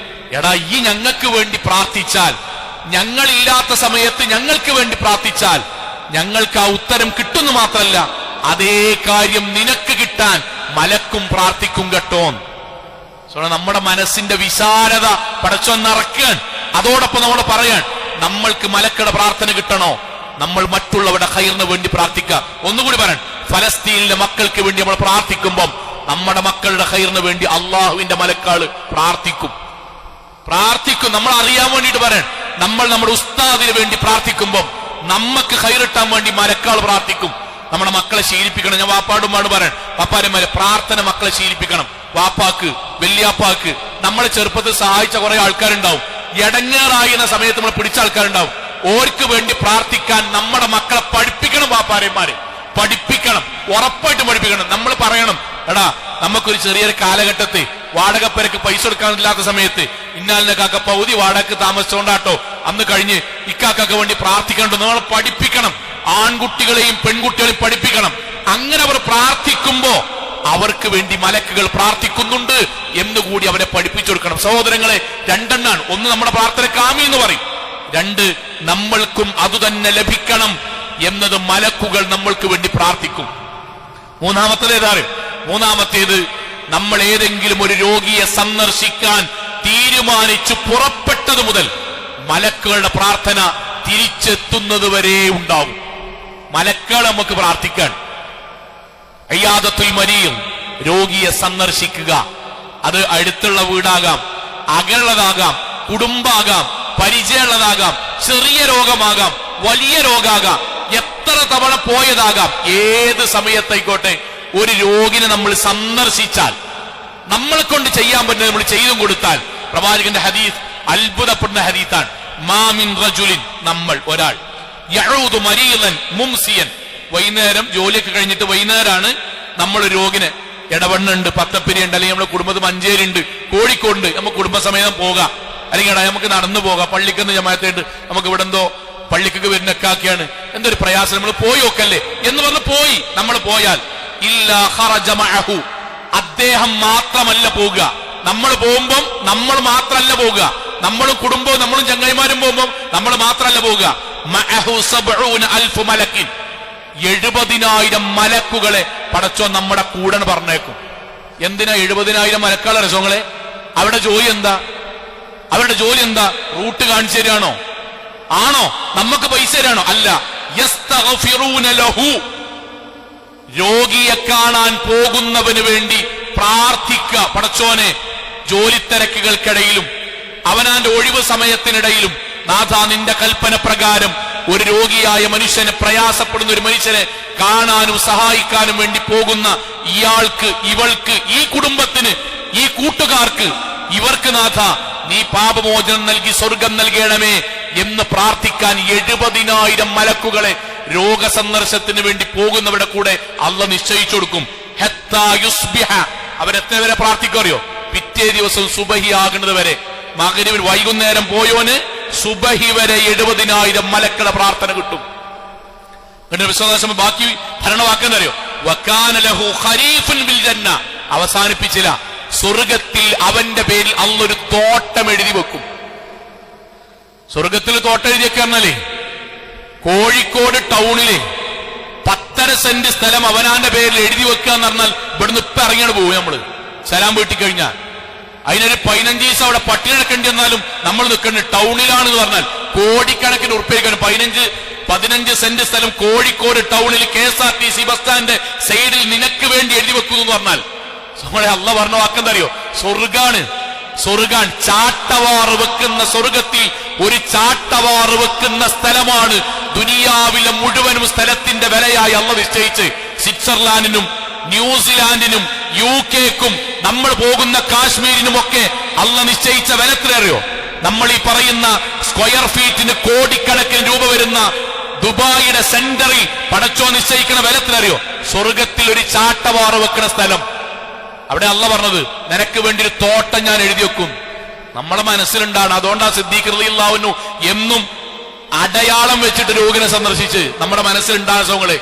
എടാ ഈ ഞങ്ങൾക്ക് വേണ്ടി പ്രാർത്ഥിച്ചാൽ, ഞങ്ങളില്ലാത്ത സമയത്ത് ഞങ്ങൾക്ക് വേണ്ടി പ്രാർത്ഥിച്ചാൽ ഞങ്ങൾക്ക് ആ ഉത്തരം കിട്ടുന്നു മാത്രല്ല, അതേ കാര്യം നിനക്ക് കിട്ടാൻ മലക്കും പ്രാർത്ഥിക്കും കേട്ടോ. നമ്മുടെ മനസ്സിന്റെ വിശാലത പടച്ചോൻ നിറയ്ക്കാൻ. അതോടൊപ്പം നമ്മൾ പറയാൻ, നമ്മൾക്ക് മലക്കുടെ പ്രാർത്ഥന കിട്ടണോ, നമ്മൾ മറ്റുള്ളവരുടെ ഖൈറിന് വേണ്ടി പ്രാർത്ഥിക്കുക. ഒന്നുകൂടി പറയാൻ, ഫലസ്തീനിലെ മക്കൾക്ക് വേണ്ടി നമ്മൾ പ്രാർത്ഥിക്കുമ്പം നമ്മുടെ മക്കളുടെ ഖൈറിന് വേണ്ടി അള്ളാഹുവിന്റെ മലക്കാള് പ്രാർത്ഥിക്കും. നമ്മൾ അറിയാൻ വേണ്ടിയിട്ട് പറയാൻ, നമ്മൾ നമ്മുടെ ഉസ്താദിന് വേണ്ടി പ്രാർത്ഥിക്കുമ്പം നമുക്ക് ഖൈറിട്ടാൻ വേണ്ടി മലക്കാൾ പ്രാർത്ഥിക്കും. നമ്മുടെ മക്കളെ ശീലിപ്പിക്കണം. ഞാൻ വാപ്പാടുമാണ് പറയാൻ, വാപ്പാരന്മാരെ പ്രാർത്ഥന മക്കളെ ശീലിപ്പിക്കണം. വാപ്പാക്ക്, വല്യാപ്പാക്ക് നമ്മളെ ചെറുപ്പത്തിൽ സഹായിച്ച കുറെ ആൾക്കാരുണ്ടാവും. എടങ്ങേറായിരുന്ന സമയത്ത് നമ്മൾ പിടിച്ച ആൾക്കാരുണ്ടാവും. ഓർക്ക് വേണ്ടി പ്രാർത്ഥിക്കാൻ നമ്മുടെ മക്കളെ പഠിപ്പിക്കണം. വാപ്പാരന്മാരെ പഠിപ്പിക്കണം, ഉറപ്പായിട്ടും പഠിപ്പിക്കണം. നമ്മൾ പറയണം, എടാ നമുക്കൊരു ചെറിയൊരു കാലഘട്ടത്തിൽ വാടകപ്പരക്ക് പൈസ കൊടുക്കാനില്ലാത്ത സമയത്ത് ഇന്നാലിന്റെ കാക്ക പൗതി വാടകക്ക് താമസിച്ചോണ്ടാട്ടോ അന്ന് കഴിഞ്ഞ് ഇക്കാക്കൊക്കെ വേണ്ടി പ്രാർത്ഥിക്കണ്ടോ. നമ്മൾ പഠിപ്പിക്കണം. ആൺകുട്ടികളെയും പെൺകുട്ടികളെയും പഠിപ്പിക്കണം. അങ്ങനെ അവർ പ്രാർത്ഥിക്കുമ്പോ അവർക്ക് വേണ്ടി മലക്കുകൾ പ്രാർത്ഥിക്കുന്നുണ്ട് എന്നുകൂടി അവരെ പഠിപ്പിച്ചു കൊടുക്കണം. സഹോദരങ്ങളെ, രണ്ടെണ്ണാണ്. ഒന്ന്, നമ്മുടെ പ്രാർത്ഥന കാമി എന്ന് പറയും. രണ്ട്, നമ്മൾക്കും അതുതന്നെ ലഭിക്കണം എന്നത് മലക്കുകൾ നമ്മൾക്ക് വേണ്ടി പ്രാർത്ഥിക്കും. മൂന്നാമത്തേത് നമ്മൾ ഏതെങ്കിലും ഒരു രോഗിയെ സന്ദർശിക്കാൻ തീരുമാനിച്ചു പുറപ്പെട്ടത് മുതൽ മലക്കുകളുടെ പ്രാർത്ഥന തിരിച്ചെത്തുന്നത് വരെ ഉണ്ടാവും. മലക്കുകൾ നമുക്ക് പ്രാർത്ഥിക്കാൻ. ഇയാദത്തുൽ മരീം, രോഗിയെ സന്ദർശിക്കുക. അത് അടുത്തുള്ള വീടാകാം, അകലുള്ളതാകാം, കുടുംബാകാം, പരിചയമുള്ളതാകാം, ചെറിയ രോഗമാകാം, വലിയ രോഗാകാം, എത്ര തവണ പോയതാകാം, ഏത് സമയത്തായിക്കോട്ടെ ഒരു രോഗിനെ നമ്മൾ സന്ദർശിച്ചാൽ, നമ്മളെ കൊണ്ട് ചെയ്യാൻ പറ്റുന്നത് നമ്മൾ ചെയ്തും കൊടുത്താൽ, പ്രവാചകന്റെ ഹദീസ് അത്ഭുതപ്പെടുന്ന ഹദീസാണ്. മാമിൻ റജുലിൻ, നമ്മൾ ഒരാൾ, യഊദു മരീലൻ മുംസിയൻ, വൈകുന്നേരം ജോലിയൊക്കെ കഴിഞ്ഞിട്ട് വൈകുന്നേരമാണ് നമ്മൾ രോഗിനെ, ഇടവണ്ണുണ്ട്, പത്തപ്പിരിയുണ്ട്, അല്ലെങ്കിൽ നമ്മുടെ കുടുംബത്തിൽ മഞ്ചേരി ഉണ്ട്, കോഴിക്കോടുണ്ട്, നമുക്ക് കുടുംബസമേതം പോകാം, അല്ലെങ്കിൽ നമുക്ക് നടന്നു പോകാം. പള്ളിക്കെന്ന് ജമാഅത്തായിട്ട് നമുക്ക് ഇവിടെ എന്തോ പള്ളിക്കൊക്കെ വരുന്നൊക്കെയാണ്, എന്തൊരു പ്രയാസം, നമ്മൾ പോയി നോക്കല്ലേ എന്ന് പറഞ്ഞ് പോയി. നമ്മൾ പോയാൽ ഇല്ലാ ഖറജ മഅഹു, അദ്ദേഹം മാത്രമല്ല പോകുക. നമ്മൾ പോകുമ്പം നമ്മൾ മാത്രമല്ല പോകുക, നമ്മളും കുടുംബവും നമ്മളും ചങ്ങായിമാരും പോകുമ്പോൾ നമ്മൾ മാത്രമല്ല പോകുക. മഅഹു 70,000 മലക്കിൻ, 70,000 മലക്കുകളെ പടച്ചോ നമ്മുടെ കൂടെ പറഞ്ഞേക്കും. എന്തിനാ 70,000 മലക്കുകളെ രസങ്ങളെ? അവരുടെ ജോലി എന്താ? അവരുടെ ജോലി എന്താ? റൂട്ട് കാണിച്ചു തരാണോ? ആണോ? നമുക്ക് പൈസ തരാണോ? അല്ല. യസ്തഗ്ഫിറൂന ലഹു, രോഗിയെ കാണാൻ പോകുന്നവന് വേണ്ടി പ്രാർത്ഥിക്കുക. പടച്ചോനെ, ജോലി തിരക്കുകൾക്കിടയിലും അവനാന്റെ ഒഴിവ് സമയത്തിനിടയിലും നാഥ നിന്റെ കൽപ്പന പ്രകാരം ഒരു രോഗിയായ മനുഷ്യനെ, പ്രയാസപ്പെടുന്ന ഒരു മനുഷ്യനെ കാണാനും സഹായിക്കാനും വേണ്ടി പോകുന്ന ഇയാൾക്ക്, ഇവൾക്ക്, ഈ കുടുംബത്തിന്, ഈ കൂട്ടുകാർക്ക്, ഇവർക്ക് നാഥ നീ പാപമോചനം നൽകി സ്വർഗം നൽകണമേ എന്ന് പ്രാർത്ഥിക്കാൻ 70,000 മലക്കുകളെ രോഗസന്ദർശനത്തിന് വേണ്ടി പോകുന്നവരുടെ കൂടെ അള്ളാഹ് നിശ്ചയിച്ചു കൊടുക്കും. ഹത്താ യുസ്ബിഹ, അവരെത്ര വരെ പ്രാർത്ഥിക്കും അറിയോ? പിറ്റേ ദിവസം സുബഹി ആകുന്നത് വരെ. മഗ്‌രിബിൽ വൈകുന്നേരം പോയോന് സുബഹി വരെ 70,000 മലക്കളുടെ പ്രാർത്ഥന കിട്ടും. വിശ്വാസം ബാക്കി ഭരണവാക്കെന്നറിയോ? വകാന ലഹു ഖരീഫുൻ ബിൽ ജന്ന, അവസാനിപ്പിച്ചില്ല, സ്വർഗത്തിൽ അവന്റെ പേരിൽ അള്ളൊരു തോട്ടം എഴുതി വെക്കും. സ്വർഗത്തിൽ തോട്ടം എഴുതിയൊക്കെ പറഞ്ഞാലേ, കോഴിക്കോട് ടൗണിലെ 10.5 സെന്റ് സ്ഥലം അവനാന്റെ പേരിൽ എഴുതി വെക്കുക എന്ന് പറഞ്ഞാൽ ഇവിടുന്ന് ഇപ്പൊ ഇറങ്ങിയാണ് പോകും. നമ്മള് സലാം വീട്ടി കഴിഞ്ഞാൽ അതിനൊരു 15 ദിവസം അവിടെ പട്ടിണി കിടക്കേണ്ടി വന്നാലും നമ്മൾ നിൽക്കുന്നത് ടൗണിലാണെന്ന് പറഞ്ഞാൽ കോടിക്കണക്കിന് ഉറുപ്പിക. 15 സെന്റ് സ്ഥലം കോഴിക്കോട് ടൗണിൽ KSRTC ബസ് സ്റ്റാൻഡ് സൈഡിൽ നിനക്ക് വേണ്ടി എഴുതി വെക്കുന്നു എന്ന് പറഞ്ഞാൽ നമ്മളെ അള്ളാഹ് പറഞ്ഞ വാക്കെന്തറിയോ? സ്വർഗാണ്, സ്വർഗാൻ. ചാട്ടവാറ് വെക്കുന്ന സ്വർഗത്തിൽ ഒരു ചാട്ടവാറ് വെക്കുന്ന സ്ഥലമാണ് ദുനിയാവിലെ മുഴുവനും സ്ഥലത്തിന്റെ വിലയായി അള്ളാഹ് നിശ്ചയിച്ച്. സ്വിറ്റ്സർലാൻഡിനും ന്യൂസിലാൻഡിനും UK-ക്കും നമ്മൾ പോകുന്ന കാശ്മീരിനുമൊക്കെ അള്ളാഹ് നിശ്ചയിച്ച വില എത്രയറിയോ? നമ്മൾ ഈ പറയുന്ന സ്ക്വയർ ഫീറ്റിന് കോടിക്കണക്കിന് രൂപ വരുന്ന ദുബായിയുടെ സെന്ററിൽ പടച്ചോ നിശ്ചയിക്കുന്ന വില എത്രയറിയോ? സ്വർഗത്തിൽ ഒരു ചാട്ടവാറ് വെക്കുന്ന സ്ഥലം. അവിടെ അള്ളാഹ് പറഞ്ഞത് നിനക്ക് വേണ്ടി ഒരു തോട്ടം ഞാൻ എഴുതി വെക്കും. നമ്മളെ മനസ്സിലുണ്ടാണ്. അതുകൊണ്ടാ സിദ്ദീഖ് റളിയല്ലാഹു അൻഹു എന്നും അടയാളം വെച്ചിട്ട് രോഗിനെ സന്ദർശിച്ച് നമ്മുടെ മനസ്സിലുണ്ടാകുന്ന സോങ്ങളെ.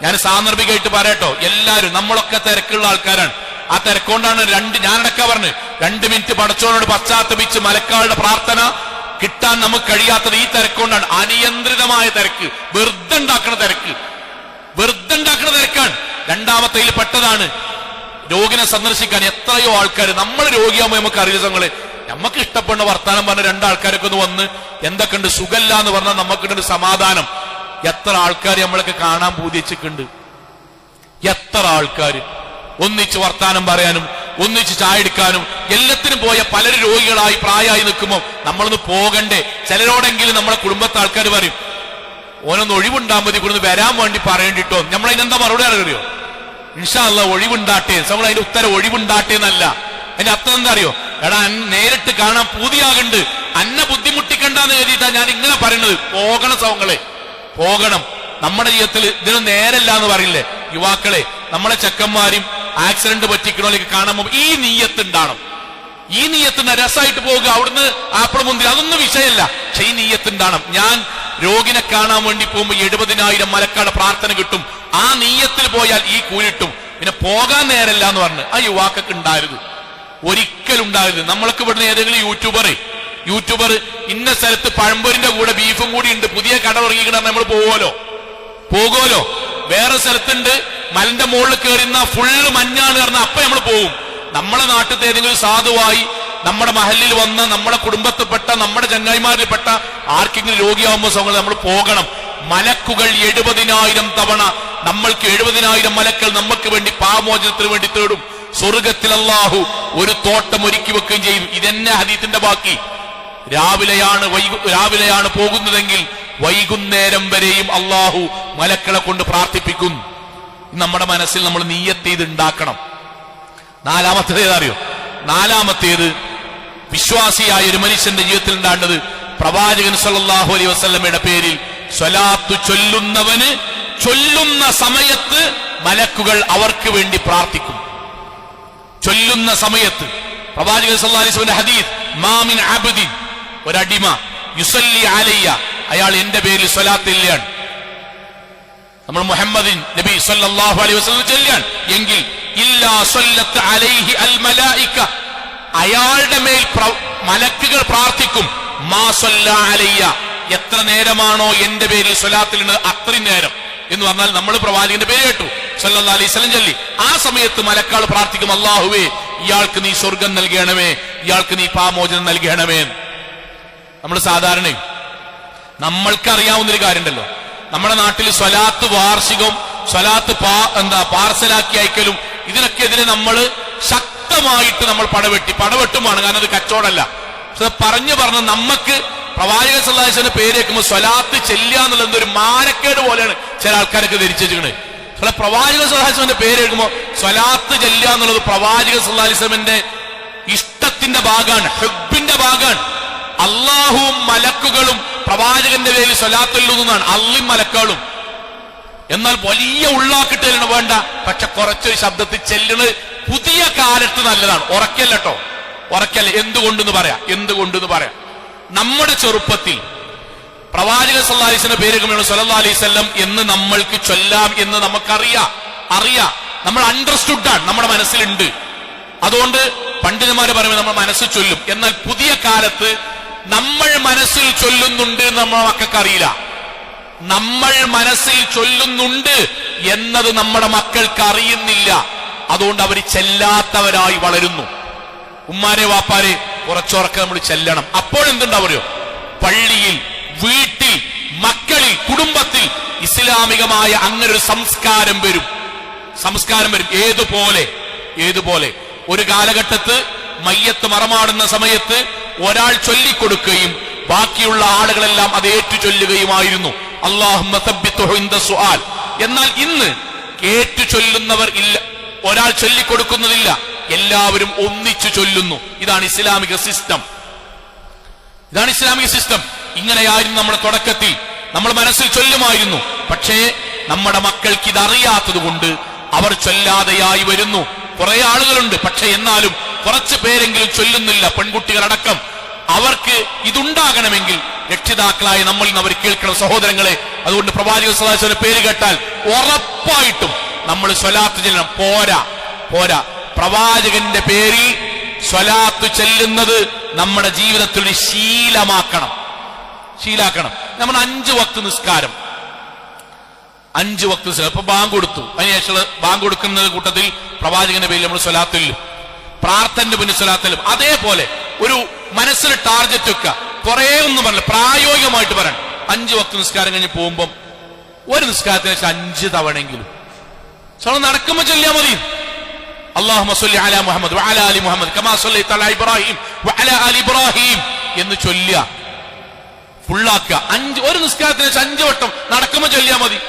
ഞാൻ സാന്ദർഭികമായിട്ട് പറയട്ടോ, എല്ലാവരും നമ്മളൊക്കെ തിരക്കുള്ള ആൾക്കാരാണ്. ആ തിരക്കൊണ്ടാണ് ഞാനടക്ക പറഞ്ഞു 2 മിനിറ്റ് പടച്ചോനോട് പശ്ചാത്തപിച്ച് മലക്കാളുടെ പ്രാർത്ഥന കിട്ടാൻ നമുക്ക് കഴിയാത്തത് ഈ തിരക്കൊണ്ടാണ്. അനിയന്ത്രിതമായ തിരക്ക്, വെറുതെ ഉണ്ടാക്കുന്ന തിരക്ക്, വെറുതെ ഉണ്ടാക്കുന്ന തിരക്കാണ്. രണ്ടാമത്തേതിൽ പെട്ടതാണ് രോഗിനെ സന്ദർശിക്കാൻ എത്രയോ ആൾക്കാർ. നമ്മൾ രോഗിയാകുമ്പോൾ നമുക്ക് അറിയില്ല സംഘങ്ങളെ, നമുക്ക് ഇഷ്ടപ്പെടുന്ന വർത്താനം പറഞ്ഞ 2 ആൾക്കാരൊക്കെ ഒന്ന് വന്ന് എന്തൊക്കെ ഉണ്ട് സുഖല്ല എന്ന് പറഞ്ഞാൽ നമുക്കിട്ടൊരു സമാധാനം. എത്ര ആൾക്കാർ നമ്മളൊക്കെ കാണാൻ പൂതിച്ചിട്ടുണ്ട്. എത്ര ആൾക്കാർ ഒന്നിച്ച് വർത്താനം പറയാനും ഒന്നിച്ച് ചായ എടുക്കാനും എല്ലാത്തിനും പോയ പലരും രോഗികളായി പ്രായമായി നിൽക്കുമ്പോൾ നമ്മളൊന്ന് പോകണ്ടേ? ചിലരോടെങ്കിലും നമ്മളെ കുടുംബത്തെ ആൾക്കാർ പറയും ഓനൊന്ന് ഒഴിവുണ്ടാകുമ്പോൾ മതി, ഇവിടുന്ന് വരാൻ വേണ്ടി പറയേണ്ടിട്ടോ. നമ്മളതിനെന്താ മറുപടി അറിയോ? ഇൻഷാ അല്ലാഹ് ഒഴിവുണ്ടാട്ടെ. നമ്മൾ അതിന്റെ ഉത്തരം ഒഴിവുണ്ടാട്ടെ എന്നല്ല. അതിന്റെ അർത്ഥം എന്താ അറിയോ? എടാ നേരിട്ട് കാണാൻ പൂതിയാകുന്നുണ്ട്, അന്നെ ബുദ്ധിമുട്ടിക്കണ്ടെന്ന് കരുതിയിട്ടാ ഞാൻ ഇങ്ങനെ പറയുന്നത്. പോകണം സൗങ്ങളെ, പോകണം. നമ്മുടെ ജീവിതത്തിൽ ഇതിന് നേരല്ല എന്ന് പറയില്ലേ യുവാക്കളെ? നമ്മളെ ചെക്കന്മാരും ആക്സിഡന്റ് പറ്റിക്കണോലേക്ക് കാണുമ്പോൾ ഈ നീയത്ത് ഉണ്ടാവണം. ഈ നീയത്തിന് രസമായിട്ട് പോകുക, അവിടുന്ന് ആപ്പിൾ മുന്തിരി അതൊന്നും വിഷയമല്ല. പക്ഷെ ഈ നീയത്ത് ഉണ്ടാവണം. ഞാൻ രോഗിനെ കാണാൻ വേണ്ടി പോകുമ്പോൾ 70,000 മലക്കാരുടെ പ്രാർത്ഥന കിട്ടും. ആ നീയത്തിൽ പോയാൽ ഈ കൂലിട്ടും. പിന്നെ പോകാൻ നേരല്ല എന്ന് പറഞ്ഞ് ആ യുവാക്കൾക്ക് ഉണ്ടായിരുന്നു, ഒരിക്കലും ഉണ്ടായിരുന്നു. നമ്മൾക്ക് ഇവിടുന്ന് ഏതെങ്കിലും യൂട്യൂബർ ഇന്ന സ്ഥലത്ത് പഴംപൊരിന്റെ കൂടെ ബീഫും കൂടി ഉണ്ട്, പുതിയ കട തുടങ്ങിക്കണം, നമ്മൾ പോകുമല്ലോ. വേറെ സ്ഥലത്തുണ്ട് മലന്റെ മുകളിൽ കയറുന്ന ഫുള്ള് മഞ്ഞാണ് പറഞ്ഞാൽ അപ്പൊ നമ്മൾ പോകും. നമ്മളെ നാട്ടിലത്തെ ഏതെങ്കിലും സാധുവായി നമ്മുടെ മഹലിൽ വന്ന നമ്മുടെ കുടുംബത്തിൽപ്പെട്ട നമ്മുടെ ചങ്ങായിമാരിൽപ്പെട്ട ആർക്കെങ്കിലും രോഗിയാവുമ്പോൾ നമ്മൾ പോകണം. മലക്കുകൾ 70,000 തവണ നമ്മൾക്ക് 70,000 മലക്കൾ നമുക്ക് വേണ്ടി പാപമോചനത്തിന് വേണ്ടി തേടും. സ്വർഗത്തിൽ അല്ലാഹു ഒരു തോട്ടം ഒരുക്കി വെക്കുകയും ചെയ്യും. ഇതെന്നെ ഹദീത്തിന്റെ ബാക്കി. രാവിലെയാണ് പോകുന്നതെങ്കിൽ വൈകുന്നേരം വരെയും അല്ലാഹു മലക്കളെ കൊണ്ട് പ്രാർത്ഥിപ്പിക്കും. നമ്മുടെ മനസ്സിൽ നമ്മൾ നിയ്യത്ത് ചെയ്ത് ഉണ്ടാക്കണം. നാലാമത്തേത് ഏതറിയോ? നാലാമത്തേത് വിശ്വാസിയായ ഒരു മനുഷ്യന്റെ ജീവിതത്തിൽ ഉണ്ടാകേണ്ടത് പ്രവാചകൻ സല്ലല്ലാഹു അലൈഹി വസല്ലമയുടെ പേരിൽ സ്വലാത്ത് ചൊല്ലുന്നവന് ചൊല്ലുന്ന സമയത്ത് മലക്കുകൾ അവർക്ക് വേണ്ടി പ്രാർത്ഥിക്കും. ചൊല്ലുന്ന സമയത്ത് പ്രവാചകൻ സല്ലല്ലാഹു അലൈഹി വസല്ലമയുടെ ഹദീസ്, മാ മിൻ അബ്ദിൻ, ഒരടിമ, യുസല്ലി അലയ്യ, അയാൾ എന്റെ പേരിൽ സ്വലാത്ത് ചൊല്ലിയാൻ, നമ്മൾ മുഹമ്മദിൻ നബി സല്ലല്ലാഹു അലൈഹി വസല്ലം ചൊല്ലിയാൻ എങ്കിൽ ഇല്ലാ സല്ലത്ത് അലൈഹി അൽ മലായിക, അയാളുടെ മേൽ മലക്കുകൾ പ്രാർത്ഥിക്കും. മാ സല്ലാ അലയ്യ, എത്ര നേരമാണോ എന്റെ പേരിൽ സ്വലാത്തിലുണ്ട് അത്രയും നേരം എന്ന് പറഞ്ഞാൽ നമ്മൾ പ്രവാചകന്റെ പേര് കേട്ടു സല്ലല്ലാഹു അലൈഹി വസല്ലം ചൊല്ലി, ആ സമയത്ത് മലക്കുകൾ പ്രാർത്ഥിക്കും, അല്ലാഹുവേ ഇയാൾക്ക് നീ സ്വർഗം നൽകണമേ, ഇയാൾക്ക് നീ പാപമോചനം നൽകണമേ. നമ്മൾ സാധാരണ നമ്മൾക്കറിയാവുന്നൊരു കാര്യമുണ്ടല്ലോ, നമ്മുടെ നാട്ടിൽ സ്വലാത്ത് വാർഷികവും സ്വലാത്ത് പാർസലാക്കി അയക്കലും ഇതിനൊക്കെതിരെ നമ്മൾ ശക്തമായിട്ട് നമ്മൾ പടവെട്ടുമാണ്. കാരണം അത് കച്ചവടമല്ല. പറഞ്ഞു നമുക്ക് പ്രവാചകൻ സല്ലല്ലാഹു അലൈഹി വസല്ലം പേര് കേൾക്കുമ്പോൾ സ്വലാത്ത് ചെല്ലുക എന്നുള്ളത് എന്തൊരു മാനക്കേട് പോലെയാണ് ചില ആൾക്കാരൊക്കെ ധരിച്ചിരിക്കുന്നത്. പ്രവാചകൻ സല്ലല്ലാഹു അലൈഹി വസല്ലം പേര് കേൾക്കുമ്പോൾ സ്വലാത്ത് ചെല്ലുക എന്നുള്ളത് പ്രവാചകൻ സല്ലല്ലാഹു അലൈഹി വസല്ലമിന്റെ ഇഷ്ടത്തിന്റെ ഭാഗമാണ്, ഹുബ്ബിന്റെ ഭാഗമാണ്. അള്ളാഹുവും മലക്കുകളും പ്രവാചകന്റെ പേരിൽ സ്വലാത്ത് ചൊല്ലുന്നതാണ്, അള്ളിയും മലക്കുകളും. എന്നാൽ വലിയ ഉള്ളാക്കിട്ടലാണ് വേണ്ട, പക്ഷെ കുറച്ചൊരു ശബ്ദത്തിൽ ചെല്ലുന്നത് പുതിയ കാലത്ത് നല്ലതാണ്. ഉറക്കല്ലോ, ഉറക്കല്ല. എന്തുകൊണ്ടെന്ന് പറയാം. നമ്മുടെ ചെറുപ്പത്തിൽ പ്രവാചകൻ സല്ലല്ലാഹു അലൈഹി വസല്ലം പേര് സല്ലല്ലാഹു അലൈഹി വസല്ലം എന്ന് നമ്മൾക്ക് ചൊല്ലാം എന്ന് നമുക്കറിയാം. നമ്മൾ അണ്ടർസ്റ്റുഡാണ്, നമ്മുടെ മനസ്സിലുണ്ട്. അതുകൊണ്ട് പണ്ഡിതന്മാര് പറയുമ്പോൾ നമ്മൾ മനസ്സിൽ ചൊല്ലും. എന്നാൽ പുതിയ കാലത്ത് നമ്മൾ മനസ്സിൽ ചൊല്ലുന്നുണ്ട് എന്ന് നമ്മുടെ മക്കൾക്ക് അറിയില്ല. നമ്മൾ മനസ്സിൽ ചൊല്ലുന്നുണ്ട് എന്നത് നമ്മുടെ മക്കൾക്ക് അറിയുന്നില്ല. അതുകൊണ്ട് അവർ ചെല്ലാത്തവരായി വളരുന്നു. ഉമ്മാരെ വാപ്പാരെ കുറച്ചുറക്കെ നമ്മൾ ചെല്ലണം. അപ്പോഴെന്തുണ്ടാവുമോ? പള്ളിയിൽ, വീട്ടിൽ, മക്കളിൽ, കുടുംബത്തിൽ ഇസ്ലാമികമായ അങ്ങനെ ഒരു സംസ്കാരം വരും. ഏതുപോലെ ഒരു കാലഘട്ടത്ത് മയ്യത്ത് മറമാടുന്ന സമയത്ത് ഒരാൾ ചൊല്ലിക്കൊടുക്കുകയും ബാക്കിയുള്ള ആളുകളെല്ലാം അത് ഏറ്റു ചൊല്ലുകയുമായിരുന്നു. അല്ലാഹുമ്മ സബ്ബിത്ഹു ഇൻദ സുആൽ. എന്നാൽ ഇന്ന് ഏറ്റു ചൊല്ലുന്നവർ ഇല്ല, ഒരാൾ ചൊല്ലിക്കൊടുക്കുന്നതില്ല, എല്ലാവരും ഒന്നിച്ചു ചൊല്ലുന്നു. ഇതാണ് ഇസ്ലാമിക സിസ്റ്റം. ഇങ്ങനെയായിരുന്നു നമ്മുടെ തുടക്കത്തിൽ. നമ്മൾ മനസ്സിൽ ചൊല്ലുമായിരുന്നു. പക്ഷേ നമ്മുടെ മക്കൾക്ക് ഇതറിയാത്തത് കൊണ്ട് അവർ ചൊല്ലാതെയായി വരുന്നു. കുറെ ആളുകളുണ്ട്, പക്ഷെ എന്നാലും കുറച്ച് പേരെങ്കിലും ചൊല്ലുന്നില്ല, പെൺകുട്ടികളടക്കം. അവർക്ക് ഇതുണ്ടാകണമെങ്കിൽ രക്ഷിതാക്കളായ നമ്മളിൽ നിന്ന് അവർ കേൾക്കണം, സഹോദരങ്ങളെ. അതുകൊണ്ട് പ്രവാചകൻ സല്ലല്ലാഹു അലൈഹി വസല്ലം പേര് കേട്ടാൽ ഉറപ്പായിട്ടും നമ്മൾ സ്വലാത്ത് ചെല്ലണം. പോരാ, പ്രവാചകന്റെ പേരിൽ സ്വലാത്ത് ചെല്ലുന്നത് നമ്മുടെ ജീവിതത്തിൽ ഒരു ശീലമാക്കണം. നമ്മൾ 5 വക്ത് നിസ്കാരം, 5 വക്ത് ഇപ്പൊ ബാങ്ക് കൊടുത്തു, അതിനുശേഷം ബാങ്ക് കൊടുക്കുന്ന കൂട്ടത്തിൽ പ്രവാചകന്റെ പേരിൽ നമ്മൾ സ്വലാത്ത് ചൊല്ലും, പ്രാർത്ഥനയുടെ മുന്നിൽ സ്വലാത്ത് ചൊല്ലും. അതേപോലെ ഒരു മനസ്സിൽ ടാർഗറ്റ് വെക്കുക. കുറെ ഒന്നും പറഞ്ഞില്ല, പ്രായോഗികമായിട്ട് പറയാൻ. 5 വക്ത് നിസ്കാരം കഴിഞ്ഞ് പോകുമ്പം ഒരു നിസ്കാരത്തിന് 5 തവണെങ്കിലും നടക്കുമ്പോ ചൊല്ലിയാൽ മതി. അല്ലാഹുമ്മ സ്വല്ലി അലാ മുഹമ്മദ് വഅലാ ആലി മുഹമ്മദ് കമാ സ്വല്ലൈത അലാ ഇബ്രാഹിം വഅലാ ആലി ഇബ്രാഹിം എന്ന് ചൊല്ലുക, ഫുള്ളാക്കുക. ഒരു നിസ്കാരത്തിന് 5 വട്ടം നടക്കുമ്പോൾ ചൊല്ലിയാൽ മതി,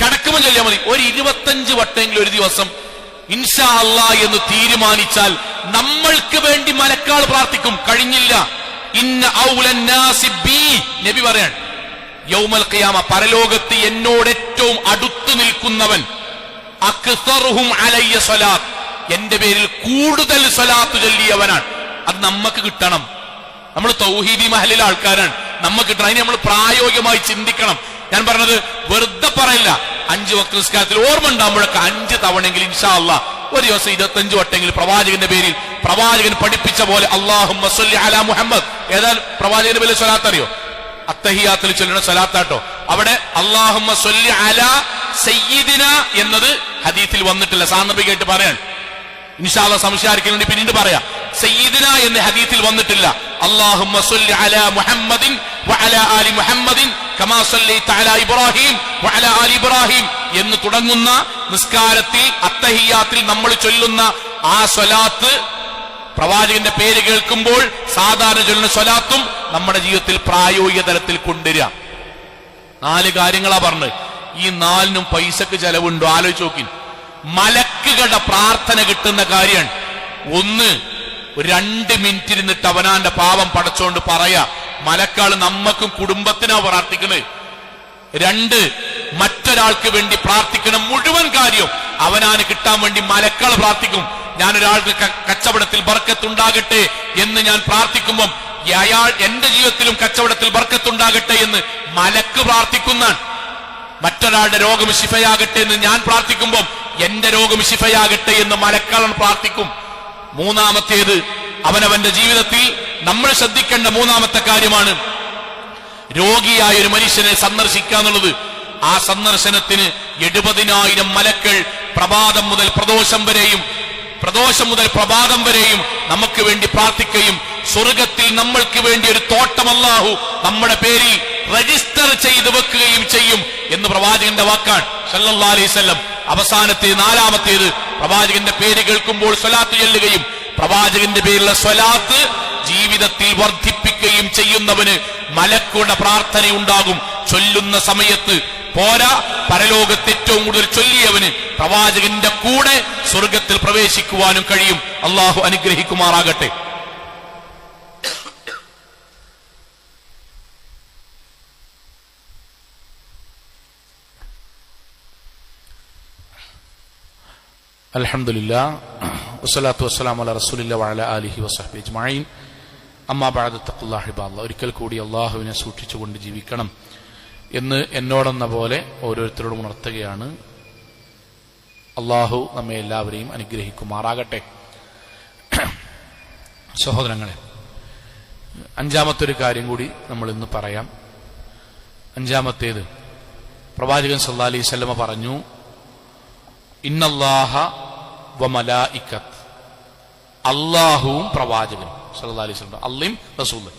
കിടക്കുമ്പോൾ ചൊല്ലിയാൽ മതി. ഒരു 25 വട്ടെങ്കിലും ഒരു ദിവസം ഇൻഷാ അല്ലാഹ് എന്ന് തീരുമാനിച്ചാൽ നമ്മൾക്ക് വേണ്ടി മലക്കുകൾ പ്രാർത്ഥിക്കും. കഴിഞ്ഞില്ല, ഇന്ന ഔലൻ നാസി ബി, നബി പറയാൻ, യൗമൽ ഖിയാമ, പരലോകത്ത് എന്നോട് ഏറ്റവും അടുത്തു നിൽക്കുന്നവൻ, അക്സറുഹും അലയ്യ സ്വലാത്ത്, എന്റെ പേരിൽ കൂടുതൽ സ്വലാത്ത് ചൊല്ലിയവനാണ്. അത് നമുക്ക് കിട്ടണം. നമ്മൾ തൗഹീദി മഹലിലെ ആൾക്കാരാണ്, നമുക്ക് കിട്ടണം. അതിന് നമ്മൾ പ്രായോഗികമായി ചിന്തിക്കണം. ഞാൻ പറഞ്ഞത് വെറുതെ പറയില്ല. 5 വക്ത് നിസ്കാരത്തിൽ ഓർമ്മ ഉണ്ടാകുമ്പോഴൊക്കെ 5 തവണെങ്കിലും ഇൻഷാ അല്ലാഹ് ഒരു ദിവസം 25 വട്ടെങ്കിലും പ്രവാചകന്റെ പേരിൽ പ്രവാചകൻ പഠിപ്പിച്ച പോലെ അല്ലാഹുമ്മ സ്വല്ലി അലാ മുഹമ്മദ്. ഏതായാലും പ്രവാചകന്റെ പേരിൽ സ്വലാത്ത് അറിയോ? അത്തഹിയാത്തിൽ ചൊല്ലുന്ന സ്വലാത്താട്ടോ. അവിടെ അല്ലാഹുമ്മ സ്വല്ലി അലാ സയ്യിദിന എന്നത് ഹദീസിൽ വന്നിട്ടില്ല, സാന്ദർഭികമായിട്ട് പറയാൻ. ഇൻഷാ അല്ലാഹ് സംശയാരിക്കുന്നുണ്ട്, പിന്നീട് പറയാം. സയ്യിദിന എന്ന് ഹദീസിൽ വന്നിട്ടില്ല. അല്ലാഹുമ്മ സ്വല്ലി അലാ മുഹമ്മദിൻ വഅലാ ആലി മുഹമ്മദിൻ കമാ സല്ലൈത അലാ ഇബ്രാഹിം വഅലാ ആലി ഇബ്രാഹിം എന്ന് തുടങ്ങുന്ന നിസ്കാരത്തിൽ അത്തഹിയ്യാത്തിൽ നമ്മൾ ചൊല്ലുന്ന ആ സ്വലാത്ത്, പ്രവാചകന്റെ പേര് കേൾക്കുമ്പോൾ സാധാരണ ചൊല്ലുന്ന സ്വലാത്തും നമ്മുടെ ജീവിതത്തിൽ പ്രായോഗിക തലത്തിൽ കൊണ്ടുവരിക. 4 കാര്യങ്ങളാ പറഞ്ഞത്. ഈ 4നും പൈസക്ക് ചെലവുണ്ടോ? ആലോചിച്ച് നോക്കി. മലക്കുകളുടെ പ്രാർത്ഥന കിട്ടുന്ന കാര്യമാണ്. 1, 2 മിനിറ്റ് ഇരുന്നിട്ട് അവനാന്റെ പാപം പടച്ചോണ്ട് പറയാ, മലക്കാള് നമ്മക്കും കുടുംബത്തിനാ പ്രാർത്ഥിക്കണേ. 2, മറ്റൊരാൾക്ക് വേണ്ടി പ്രാർത്ഥിക്കണം. മുഴുവൻ കാര്യം അവനാന് കിട്ടാൻ വേണ്ടി മലക്കൾ പ്രാർത്ഥിക്കും. ഞാനൊരാൾക്ക് കച്ചവടത്തിൽ ബർക്കത്തുണ്ടാകട്ടെ എന്ന് ഞാൻ പ്രാർത്ഥിക്കുമ്പം അയാൾ എന്റെ ജീവിതത്തിലും കച്ചവടത്തിൽ ബർക്കത്തുണ്ടാകട്ടെ എന്ന് മലക്ക് പ്രാർത്ഥിക്കുന്നതാണ്. മറ്റൊരാളുടെ രോഗം ശിഫയാകട്ടെ എന്ന് ഞാൻ പ്രാർത്ഥിക്കുമ്പം എന്റെ രോഗം ശിഫയാകട്ടെ എന്ന് മലക്കൾ പ്രാർത്ഥിക്കും. 3-ാമത്തേത്, അവനവന്റെ ജീവിതത്തിൽ നമ്മൾ ശ്രദ്ധിക്കേണ്ട 3-ാമത്തെ കാര്യമാണ് രോഗിയായ ഒരു മനുഷ്യനെ സന്ദർശിക്കുക എന്നുള്ളത്. ആ സന്ദർശനത്തിന് 70,000 മലക്കൾ പ്രഭാതം മുതൽ പ്രദോഷം മുതൽ പ്രഭാതം വരെയും നമുക്ക് വേണ്ടി പ്രാർത്ഥിക്കുകയും സ്വർഗത്തിൽ നമ്മൾക്ക് വേണ്ടി ഒരു തോട്ടം അല്ലാഹു നമ്മുടെ പേരിൽ രജിസ്റ്റർ ചെയ്തു വെക്കുകയും ചെയ്യും എന്ന് പ്രവാചകന്റെ വാക്കാണ് സല്ലല്ലാഹു അലൈഹി വസല്ലം. അവസാനത്തെ 4-ാമത്തേത്, പ്രവാചകന്റെ പേര് കേൾക്കുമ്പോൾ സ്വലാത്ത് ചൊല്ലുകയും പ്രവാചകന്റെ പേരിലുള്ള സ്വലാത്ത് ജീവിതത്തിൽ വർദ്ധിപ്പിക്കുകയും ചെയ്യുന്നവന് മലക്കുകളുടെ പ്രാർത്ഥനയുണ്ടാകും. ചൊല്ലുന്ന സമയത്ത് പോരാ, പരലോകത്ത് ഏറ്റവും കൂടുതൽ ചൊല്ലിയവന് പ്രവാചകന്റെ കൂടെ സ്വർഗത്തിൽ പ്രവേശിക്കുവാനും കഴിയും. അള്ളാഹു അനുഗ്രഹിക്കുമാറാകട്ടെ. അൽഹംദുലില്ലാ വസ്സലാത്തു വസ്സലാമു അലാ റസൂലില്ലാഹി വഅലാ ആലിഹി വസഹ്ബിഹി അജ്മഈൻ. അമ്മാ ബഅദ് തഖ്വല്ലാഹി ഇബാദല്ലാഹ്. ഒരിക്കൽ കൂടി അള്ളാഹുവിനെ സൂക്ഷിച്ചുകൊണ്ട് ജീവിക്കണം എന്ന് എന്നോടെന്ന പോലെ ഓരോരുത്തരോടും ഉണർത്തുകയാണ്. അള്ളാഹു നമ്മെ എല്ലാവരെയും അനുഗ്രഹിക്കുമാറാകട്ടെ. സഹോദരങ്ങളെ, 5-ാമത്തൊരു കാര്യം കൂടി നമ്മൾ ഇന്ന് പറയാം. 5-ാമത്തേത്, പ്രവാചകൻ സല്ലല്ലാഹു അലൈഹി വസല്ലമ പറഞ്ഞു, ഇന്നല്ലാഹ വ മലായികത്ത്, അല്ലാഹുവും പ്രവാചകനും സല്ലല്ലാഹു അലൈഹി വസല്ലം, അല്ലാഹും റസൂലും,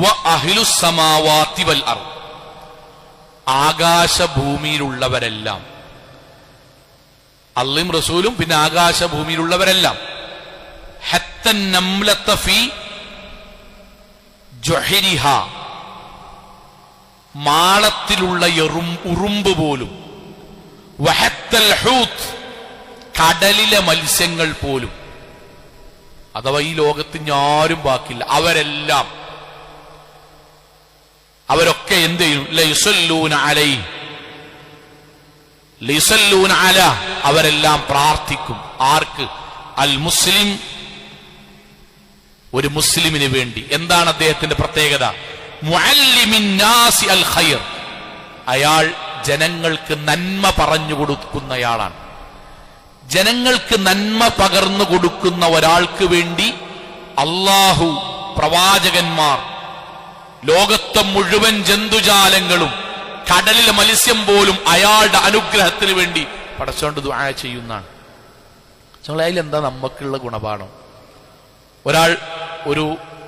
വ അഹ്ലുസ് സമാവാതി വൽ അർദ്, ആകാശഭൂമിയിലുള്ളവരെല്ലാം, അല്ലാഹും റസൂലും പിന്നെ ആകാശഭൂമിയിലുള്ളവരെല്ലാം, ഹത്തൻ നംലത ഫീ ജുഹരിഹ, മാളത്തിലുള്ള ഉറുമ്പ് പോലും, വഹത്തൽ ഹൂത്ത്, കടലിലെ മത്സ്യങ്ങൾ പോലും, അഥവാ ഈ ലോകത്ത് ആരും ബാക്കിയില്ല, അവരൊക്കെ എന്ത് ചെയ്യും? ലയുസല്ലൂന അലൈഹി, ലയുസല്ലൂന അലാ, അവരെല്ലാം പ്രാർത്ഥിക്കും. ആർക്ക്? അൽ മുസ്ലിം, ഒരു മുസ്ലിമിന് വേണ്ടി. എന്താണ് അദ്ദേഹത്തിന്റെ പ്രത്യേകത? മുഅല്ലിമിൻ നാസി അൽ ഖൈർ, അയാൾ ജനങ്ങൾക്ക് നന്മ പറഞ്ഞു കൊടുക്കുന്നയാളാണ്. ജനങ്ങൾക്ക് നന്മ പകർന്നു കൊടുക്കുന്ന ഒരാൾക്ക് വേണ്ടി അല്ലാഹു, പ്രവാചകന്മാർ, ലോകത്തെ മുഴുവൻ ജന്തുജാലങ്ങളും, കടലിലെ മത്സ്യം പോലും അയാളുടെ അനുഗ്രഹത്തിന് വേണ്ടി പടച്ചോണ്ട് ദുആ ചെയ്യുന്നതാണ്. അതിലെന്താ നമുക്കുള്ള ഗുണപാഠം? ഒരാൾ ഒരു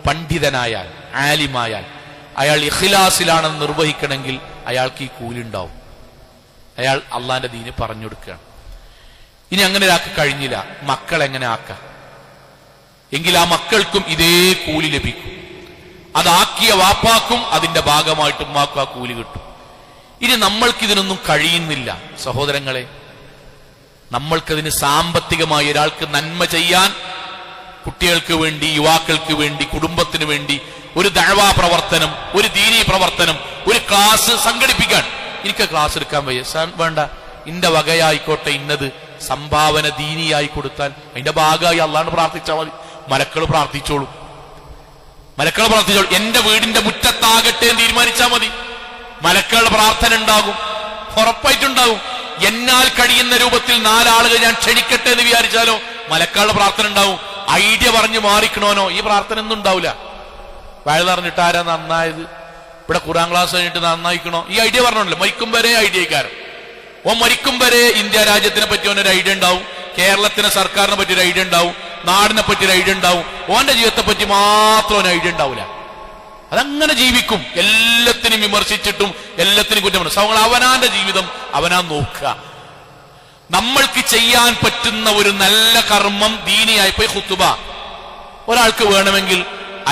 പണ്ഡിതനായാൽ, ആലിമായാൽ, അയാൾ ഇഖ്ലാസിലാണെന്ന് നിർവഹിക്കണമെങ്കിൽ അയാൾക്ക് ഈ കൂലി ഉണ്ടാവും. അയാൾ അള്ളാന്റെ ദീന് പറഞ്ഞു കൊടുക്കുകയാണ്. ഇനി അങ്ങനെ ഒരാൾക്ക് കഴിഞ്ഞില്ല, മക്കൾ എങ്ങനെ ആക്കാം? എങ്കിൽ ആ മക്കൾക്കും ഇതേ കൂലി ലഭിക്കും. അതാക്കിയ വാപ്പാക്കും അതിന്റെ ഭാഗമായിട്ട് ഉമ്മാക്കും ആ കൂലി കിട്ടും. ഇനി നമ്മൾക്കിതിനൊന്നും കഴിയുന്നില്ല സഹോദരങ്ങളെ, നമ്മൾക്കതിന് സാമ്പത്തികമായി ഒരാൾക്ക് നന്മ ചെയ്യാൻ, കുട്ടികൾക്ക് വേണ്ടി, യുവാക്കൾക്ക് വേണ്ടി, കുടുംബത്തിന് വേണ്ടി ഒരു ദഅവാ പ്രവർത്തനം, ഒരു ദീനീ പ്രവർത്തനം, ഒരു ക്ലാസ് സംഘടിപ്പിക്കാൻ, എനിക്ക് ക്ലാസ് എടുക്കാൻ വേണ്ട, ഇന്റെ വകയായിക്കോട്ടെ, ഇന്നത് സംഭാവന ദീനിയായി കൊടുത്താൽ അതിന്റെ ഭാഗമായി അള്ളാഹുവിനെ പ്രാർത്ഥിച്ചാൽ മതി. മലക്കൾ പ്രാർത്ഥിച്ചോളൂ. എന്റെ വീടിന്റെ മുറ്റത്താകട്ടെ എന്ന് തീരുമാനിച്ചാൽ മതി. മലക്കളുടെ പ്രാർത്ഥന ഉണ്ടാകും, ഉറപ്പായിട്ടുണ്ടാകും. എന്നാൽ കഴിയുന്ന രൂപത്തിൽ 4 ആളുകൾ ഞാൻ ക്ഷണിക്കട്ടെ എന്ന് വിചാരിച്ചാലോ മലക്കളുടെ പ്രാർത്ഥന ഉണ്ടാവും. ഐഡിയ പറഞ്ഞു മാറിക്കണോനോ ഈ പ്രാർത്ഥന ഒന്നും ഉണ്ടാവില്ല. വയൽ അറിഞ്ഞിട്ട് ആരാ നന്നായത്, ഇവിടെ ഖുർആൻ ക്ലാസ് കഴിഞ്ഞിട്ട് നന്നായിക്കണോ, ഈ ഐഡിയ പറഞ്ഞോണ്ടല്ലോ. മരിക്കും വരെ ഐഡിയക്കാരൻ. മരിക്കും വരെ ഇന്ത്യ രാജ്യത്തിനെ പറ്റി ഓനൊരു ഐഡിയ ഉണ്ടാവും, കേരളത്തിനെ സർക്കാരിനെ പറ്റി ഒരു ഐഡിയ ഉണ്ടാവും, നാടിനെ പറ്റി ഒരു ഐഡിയ ഉണ്ടാവും. ഓന്റെ ജീവിതത്തെ പറ്റി മാത്രം ഒരു ഐഡിയ ഉണ്ടാവില്ല. അതങ്ങനെ ജീവിക്കും, എല്ലാത്തിനും വിമർശിച്ചിട്ടും എല്ലാത്തിനും കുറ്റം. സഹോദരൻ, അവനാന്റെ ജീവിതം അവനാ നോക്കുക. നമ്മൾക്ക് ചെയ്യാൻ പറ്റുന്ന ഒരു നല്ല കർമ്മം ദീനിയായി പോയി ഖുതുബ ഒരാൾക്ക് വേണമെങ്കിൽ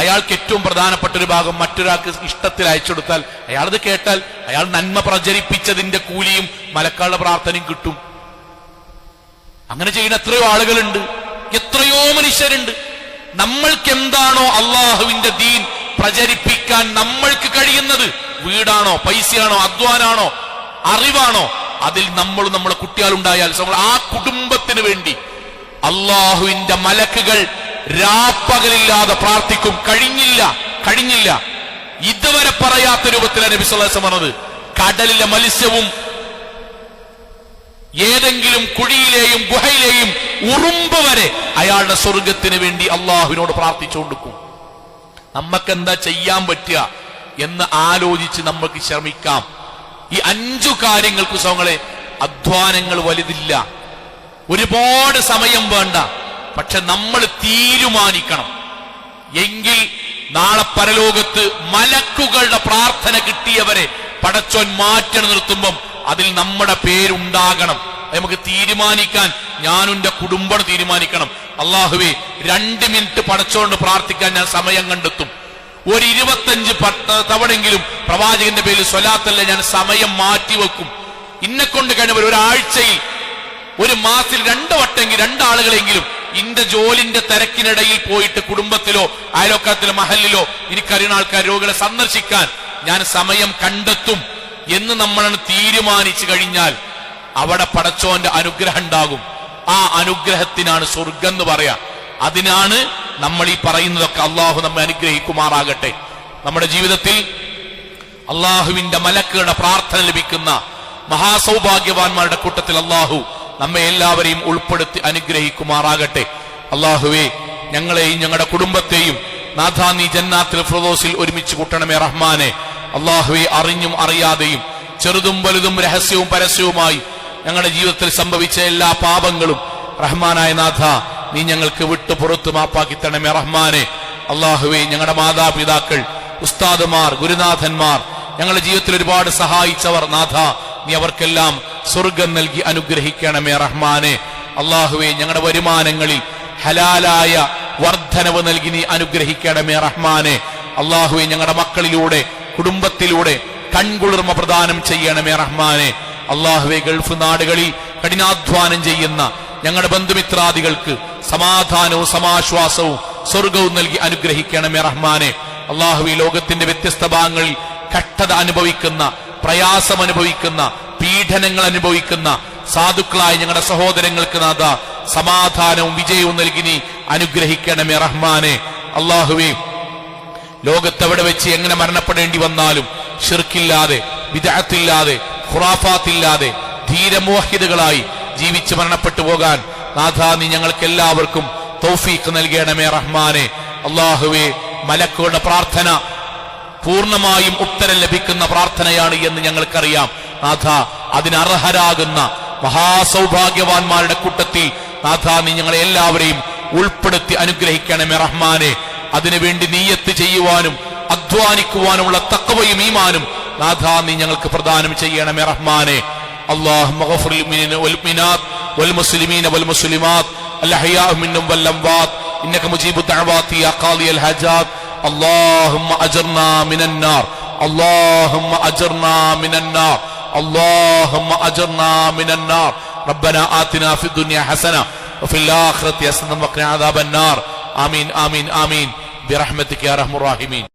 അയാൾക്ക് ഏറ്റവും പ്രധാനപ്പെട്ട ഒരു ഭാഗം മറ്റൊരാൾക്ക് ഇഷ്ടത്തിൽ അയച്ചു കൊടുത്താൽ അയാളത് കേട്ടാൽ അയാൾ നന്മ പ്രചരിപ്പിച്ചതിന്റെ കൂലിയും മലക്കാളുടെ പ്രാർത്ഥനയും കിട്ടും. അങ്ങനെ ചെയ്യുന്ന എത്രയോ ആളുകളുണ്ട്, എത്രയോ മനുഷ്യരുണ്ട്. നമ്മൾക്ക് എന്താണോ അള്ളാഹുവിന്റെ ദീൻ പ്രചരിപ്പിക്കാൻ നമ്മൾക്ക് കഴിയുന്നത്, വീടാണോ, പൈസയാണോ, അധ്വാനാണോ, അറിവാണോ, അതിൽ നമ്മുടെ കുട്ടികളുണ്ടായാൽ ആ കുടുംബത്തിന് വേണ്ടി അള്ളാഹുവിന്റെ മലക്കുകൾ രാപ്പകലില്ലാതെ പ്രാർത്ഥിക്കും. കഴിഞ്ഞില്ല ഇതുവരെ പറയാത്ത രൂപത്തിലാണ് നബി സല്ലല്ലാഹു അലൈഹി വസല്ലം പറഞ്ഞത്. കടലിലെ മത്സ്യവും ഏതെങ്കിലും കുഴിയിലെയും ഗുഹയിലെയും ഉറുമ്പ് വരെ അയാളുടെ സ്വർഗത്തിന് വേണ്ടി അള്ളാഹുവിനോട് പ്രാർത്ഥിച്ചുകൊണ്ടിരിക്കും. നമുക്കെന്താ ചെയ്യാൻ പറ്റുക എന്ന് ആലോചിച്ച് നമുക്ക് ശ്രമിക്കാം. ഈ 5 കാര്യങ്ങൾക്ക് സോങ്ങളെ അധ്വാനങ്ങൾ വലുതില്ല, ഒരുപാട് സമയം വേണ്ട. പക്ഷെ നമ്മൾ തീരുമാനിക്കണം. എങ്കിൽ നാളെ പരലോകത്ത് മലക്കുകളുടെ പ്രാർത്ഥന കിട്ടിയവരെ പടച്ചോൻ മാറ്റി നിർത്തുമ്പം അതിൽ നമ്മുടെ പേരുണ്ടാകണം. നമുക്ക് തീരുമാനിക്കാൻ, ഞാനും എന്റെ കുടുംബം തീരുമാനിക്കണം. അള്ളാഹുവേ 2 മിനിറ്റ് പടച്ചോണ്ട് പ്രാർത്ഥിക്കാൻ ഞാൻ സമയം കണ്ടെത്തും. ഒരു 25 തവണെങ്കിലും പ്രവാചകന്റെ പേരിൽ സ്വലാത്തല്ല ഞാൻ സമയം മാറ്റിവെക്കും. ഇന്നെക്കൊണ്ട് കഴിഞ്ഞവർ ഒരാഴ്ചയിൽ, ഒരു മാസത്തിൽ 2 വട്ടെങ്കിൽ 2 ആളുകളെങ്കിലും ഇന്റെ ജോലിന്റെ തിരക്കിനിടയിൽ പോയിട്ട് കുടുംബത്തിലോ അയലോക്കത്തിലോ മഹലിലോ എനിക്കറിയുന്ന ആൾക്കാർ രോഗികളെ സന്ദർശിക്കാൻ ഞാൻ സമയം കണ്ടെത്തും എന്ന് നമ്മളാണ് തീരുമാനിച്ചു കഴിഞ്ഞാൽ അവിടെ പടച്ചോന്റെ അനുഗ്രഹം ഉണ്ടാകും. ആ അനുഗ്രഹത്തിനാണ് സ്വർഗം എന്ന് പറയാ. അതിനാണ് നമ്മൾ ഈ പറയുന്നതൊക്കെ. അള്ളാഹു നമ്മെ അനുഗ്രഹിക്കുമാറാകട്ടെ. നമ്മുടെ ജീവിതത്തിൽ അള്ളാഹുവിന്റെ മലക്കുകളുടെ പ്രാർത്ഥന ലഭിക്കുന്ന മഹാസൗഭാഗ്യവാന്മാരുടെ കൂട്ടത്തിൽ അള്ളാഹു നമ്മെ എല്ലാവരെയും ഉൾപ്പെടുത്തി അനുഗ്രഹിക്കുമാറാകട്ടെ. അള്ളാഹുവേ, ഞങ്ങളെയും ഞങ്ങളുടെ കുടുംബത്തെയും നാഥാ നീ ജന്നാത്തുൽ ഫിർദൗസിൽ ഒരുമിച്ച് കൂട്ടണമേ റഹ്മാനെ. അള്ളാഹുവെ, അറിഞ്ഞും അറിയാതെയും ചെറുതും വലുതും രഹസ്യവും പരസ്യവുമായി ഞങ്ങളുടെ ജീവിതത്തിൽ സംഭവിച്ച എല്ലാ പാപങ്ങളും റഹ്മാനായ നാഥ നീ ഞങ്ങൾക്ക് വിട്ടു പുറത്തു മാപ്പാക്കി തരണമേ റഹ്മാനെ. അള്ളാഹുവെ, ഞങ്ങളുടെ മാതാപിതാക്കൾ, ഉസ്താദുമാർ, ഗുരുനാഥന്മാർ, ഞങ്ങളുടെ ജീവിതത്തിൽ ഒരുപാട് സഹായിച്ചവർ നാഥ നീ അവർക്കെല്ലാം സ്വർഗം നൽകി അനുഗ്രഹിക്കണമേ റഹ്മാനെ. അള്ളാഹുവെ, ഞങ്ങളുടെ വരുമാനങ്ങളിൽ ഹലാലായ വർധനവ് നൽകി നീ അനുഗ്രഹിക്കണമേ റഹ്മാനെ. അള്ളാഹുവെ, ഞങ്ങളുടെ മക്കളിലൂടെ കുടുംബത്തിലൂടെ കൺകുളിർമ പ്രദാനം ചെയ്യണമേ റഹ്മാനെ. അള്ളാഹുവെ, ഗൾഫ് നാടുകളിൽ കഠിനാധ്വാനം ചെയ്യുന്ന ഞങ്ങളുടെ ബന്ധുമിത്രാദികൾക്ക് സമാധാനവും സമാശ്വാസവും സ്വർഗവും നൽകി അനുഗ്രഹിക്കണമേ റഹ്മാനെ. അള്ളാഹുവെ, ലോകത്തിന്റെ വ്യത്യസ്ത ഭാഗങ്ങളിൽ കഷ്ടത അനുഭവിക്കുന്ന, പ്രയാസം അനുഭവിക്കുന്ന, പീഡനങ്ങൾ അനുഭവിക്കുന്ന സാധുക്കളായ ഞങ്ങളുടെ സഹോദരങ്ങൾക്ക് നാഥ സമാധാനവും വിജയവും നൽകി നീ അനുഗ്രഹിക്കണമേ റഹ്മാനെ. അള്ളാഹുവേ, ലോകത്തെവിടെ വെച്ച് എങ്ങനെ മരണപ്പെടേണ്ടി വന്നാലും ശിർക്കില്ലാതെ, ബിദ്അത്തില്ലാതെ, ഖുറാഫാത്തില്ലാതെ ധീരമുവഹിദുകളായി ജീവിച്ച് മരണപ്പെട്ടു പോകാൻ നാഥ നീ ഞങ്ങൾക്ക് എല്ലാവർക്കും തൗഫീഖ് നൽകണമേ റഹ്മാനെ. അള്ളാഹുവേ, മലക്കുകളുടെ പ്രാർത്ഥന പൂർണ്ണമായും ഉത്തരം ലഭിക്കുന്ന പ്രാർത്ഥനയാണ് എന്ന് ഞങ്ങൾക്കറിയാം നാഥ. അതിനർഹരാകുന്ന മഹാസൗഭാഗ്യവാന്മാരുടെ കൂട്ടത്തിൽ നാഥ നീ ഞങ്ങളെ എല്ലാവരെയും ഉൾപ്പെടുത്തി അനുഗ്രഹിക്കണമേ റഹ്മാനെ. അതിനുവേണ്ടി നീയത്ത് ചെയ്യുവാനും അധ്വാനിക്കുവാനുമുള്ള തഖ്വയും ഈമാനും നാഥ നീ ഞങ്ങൾക്ക് പ്രദാനം ചെയ്യണമേ റഹ്മാനെ. اللهم اغفر للمؤمنين والمؤمنات والمسلمين والمسلمات الأحياء منهم والأموات إنك مجيب الدعوات يا قاضي الحاجات. اللهم أجرنا من النار، اللهم أجرنا من النار، اللهم أجرنا من النار. ربنا آتنا في الدنيا حسنة وفي الآخرة حسنة وقنا عذاب النار. آمين آمين آمين برحمتك يا أرحم الراحمين.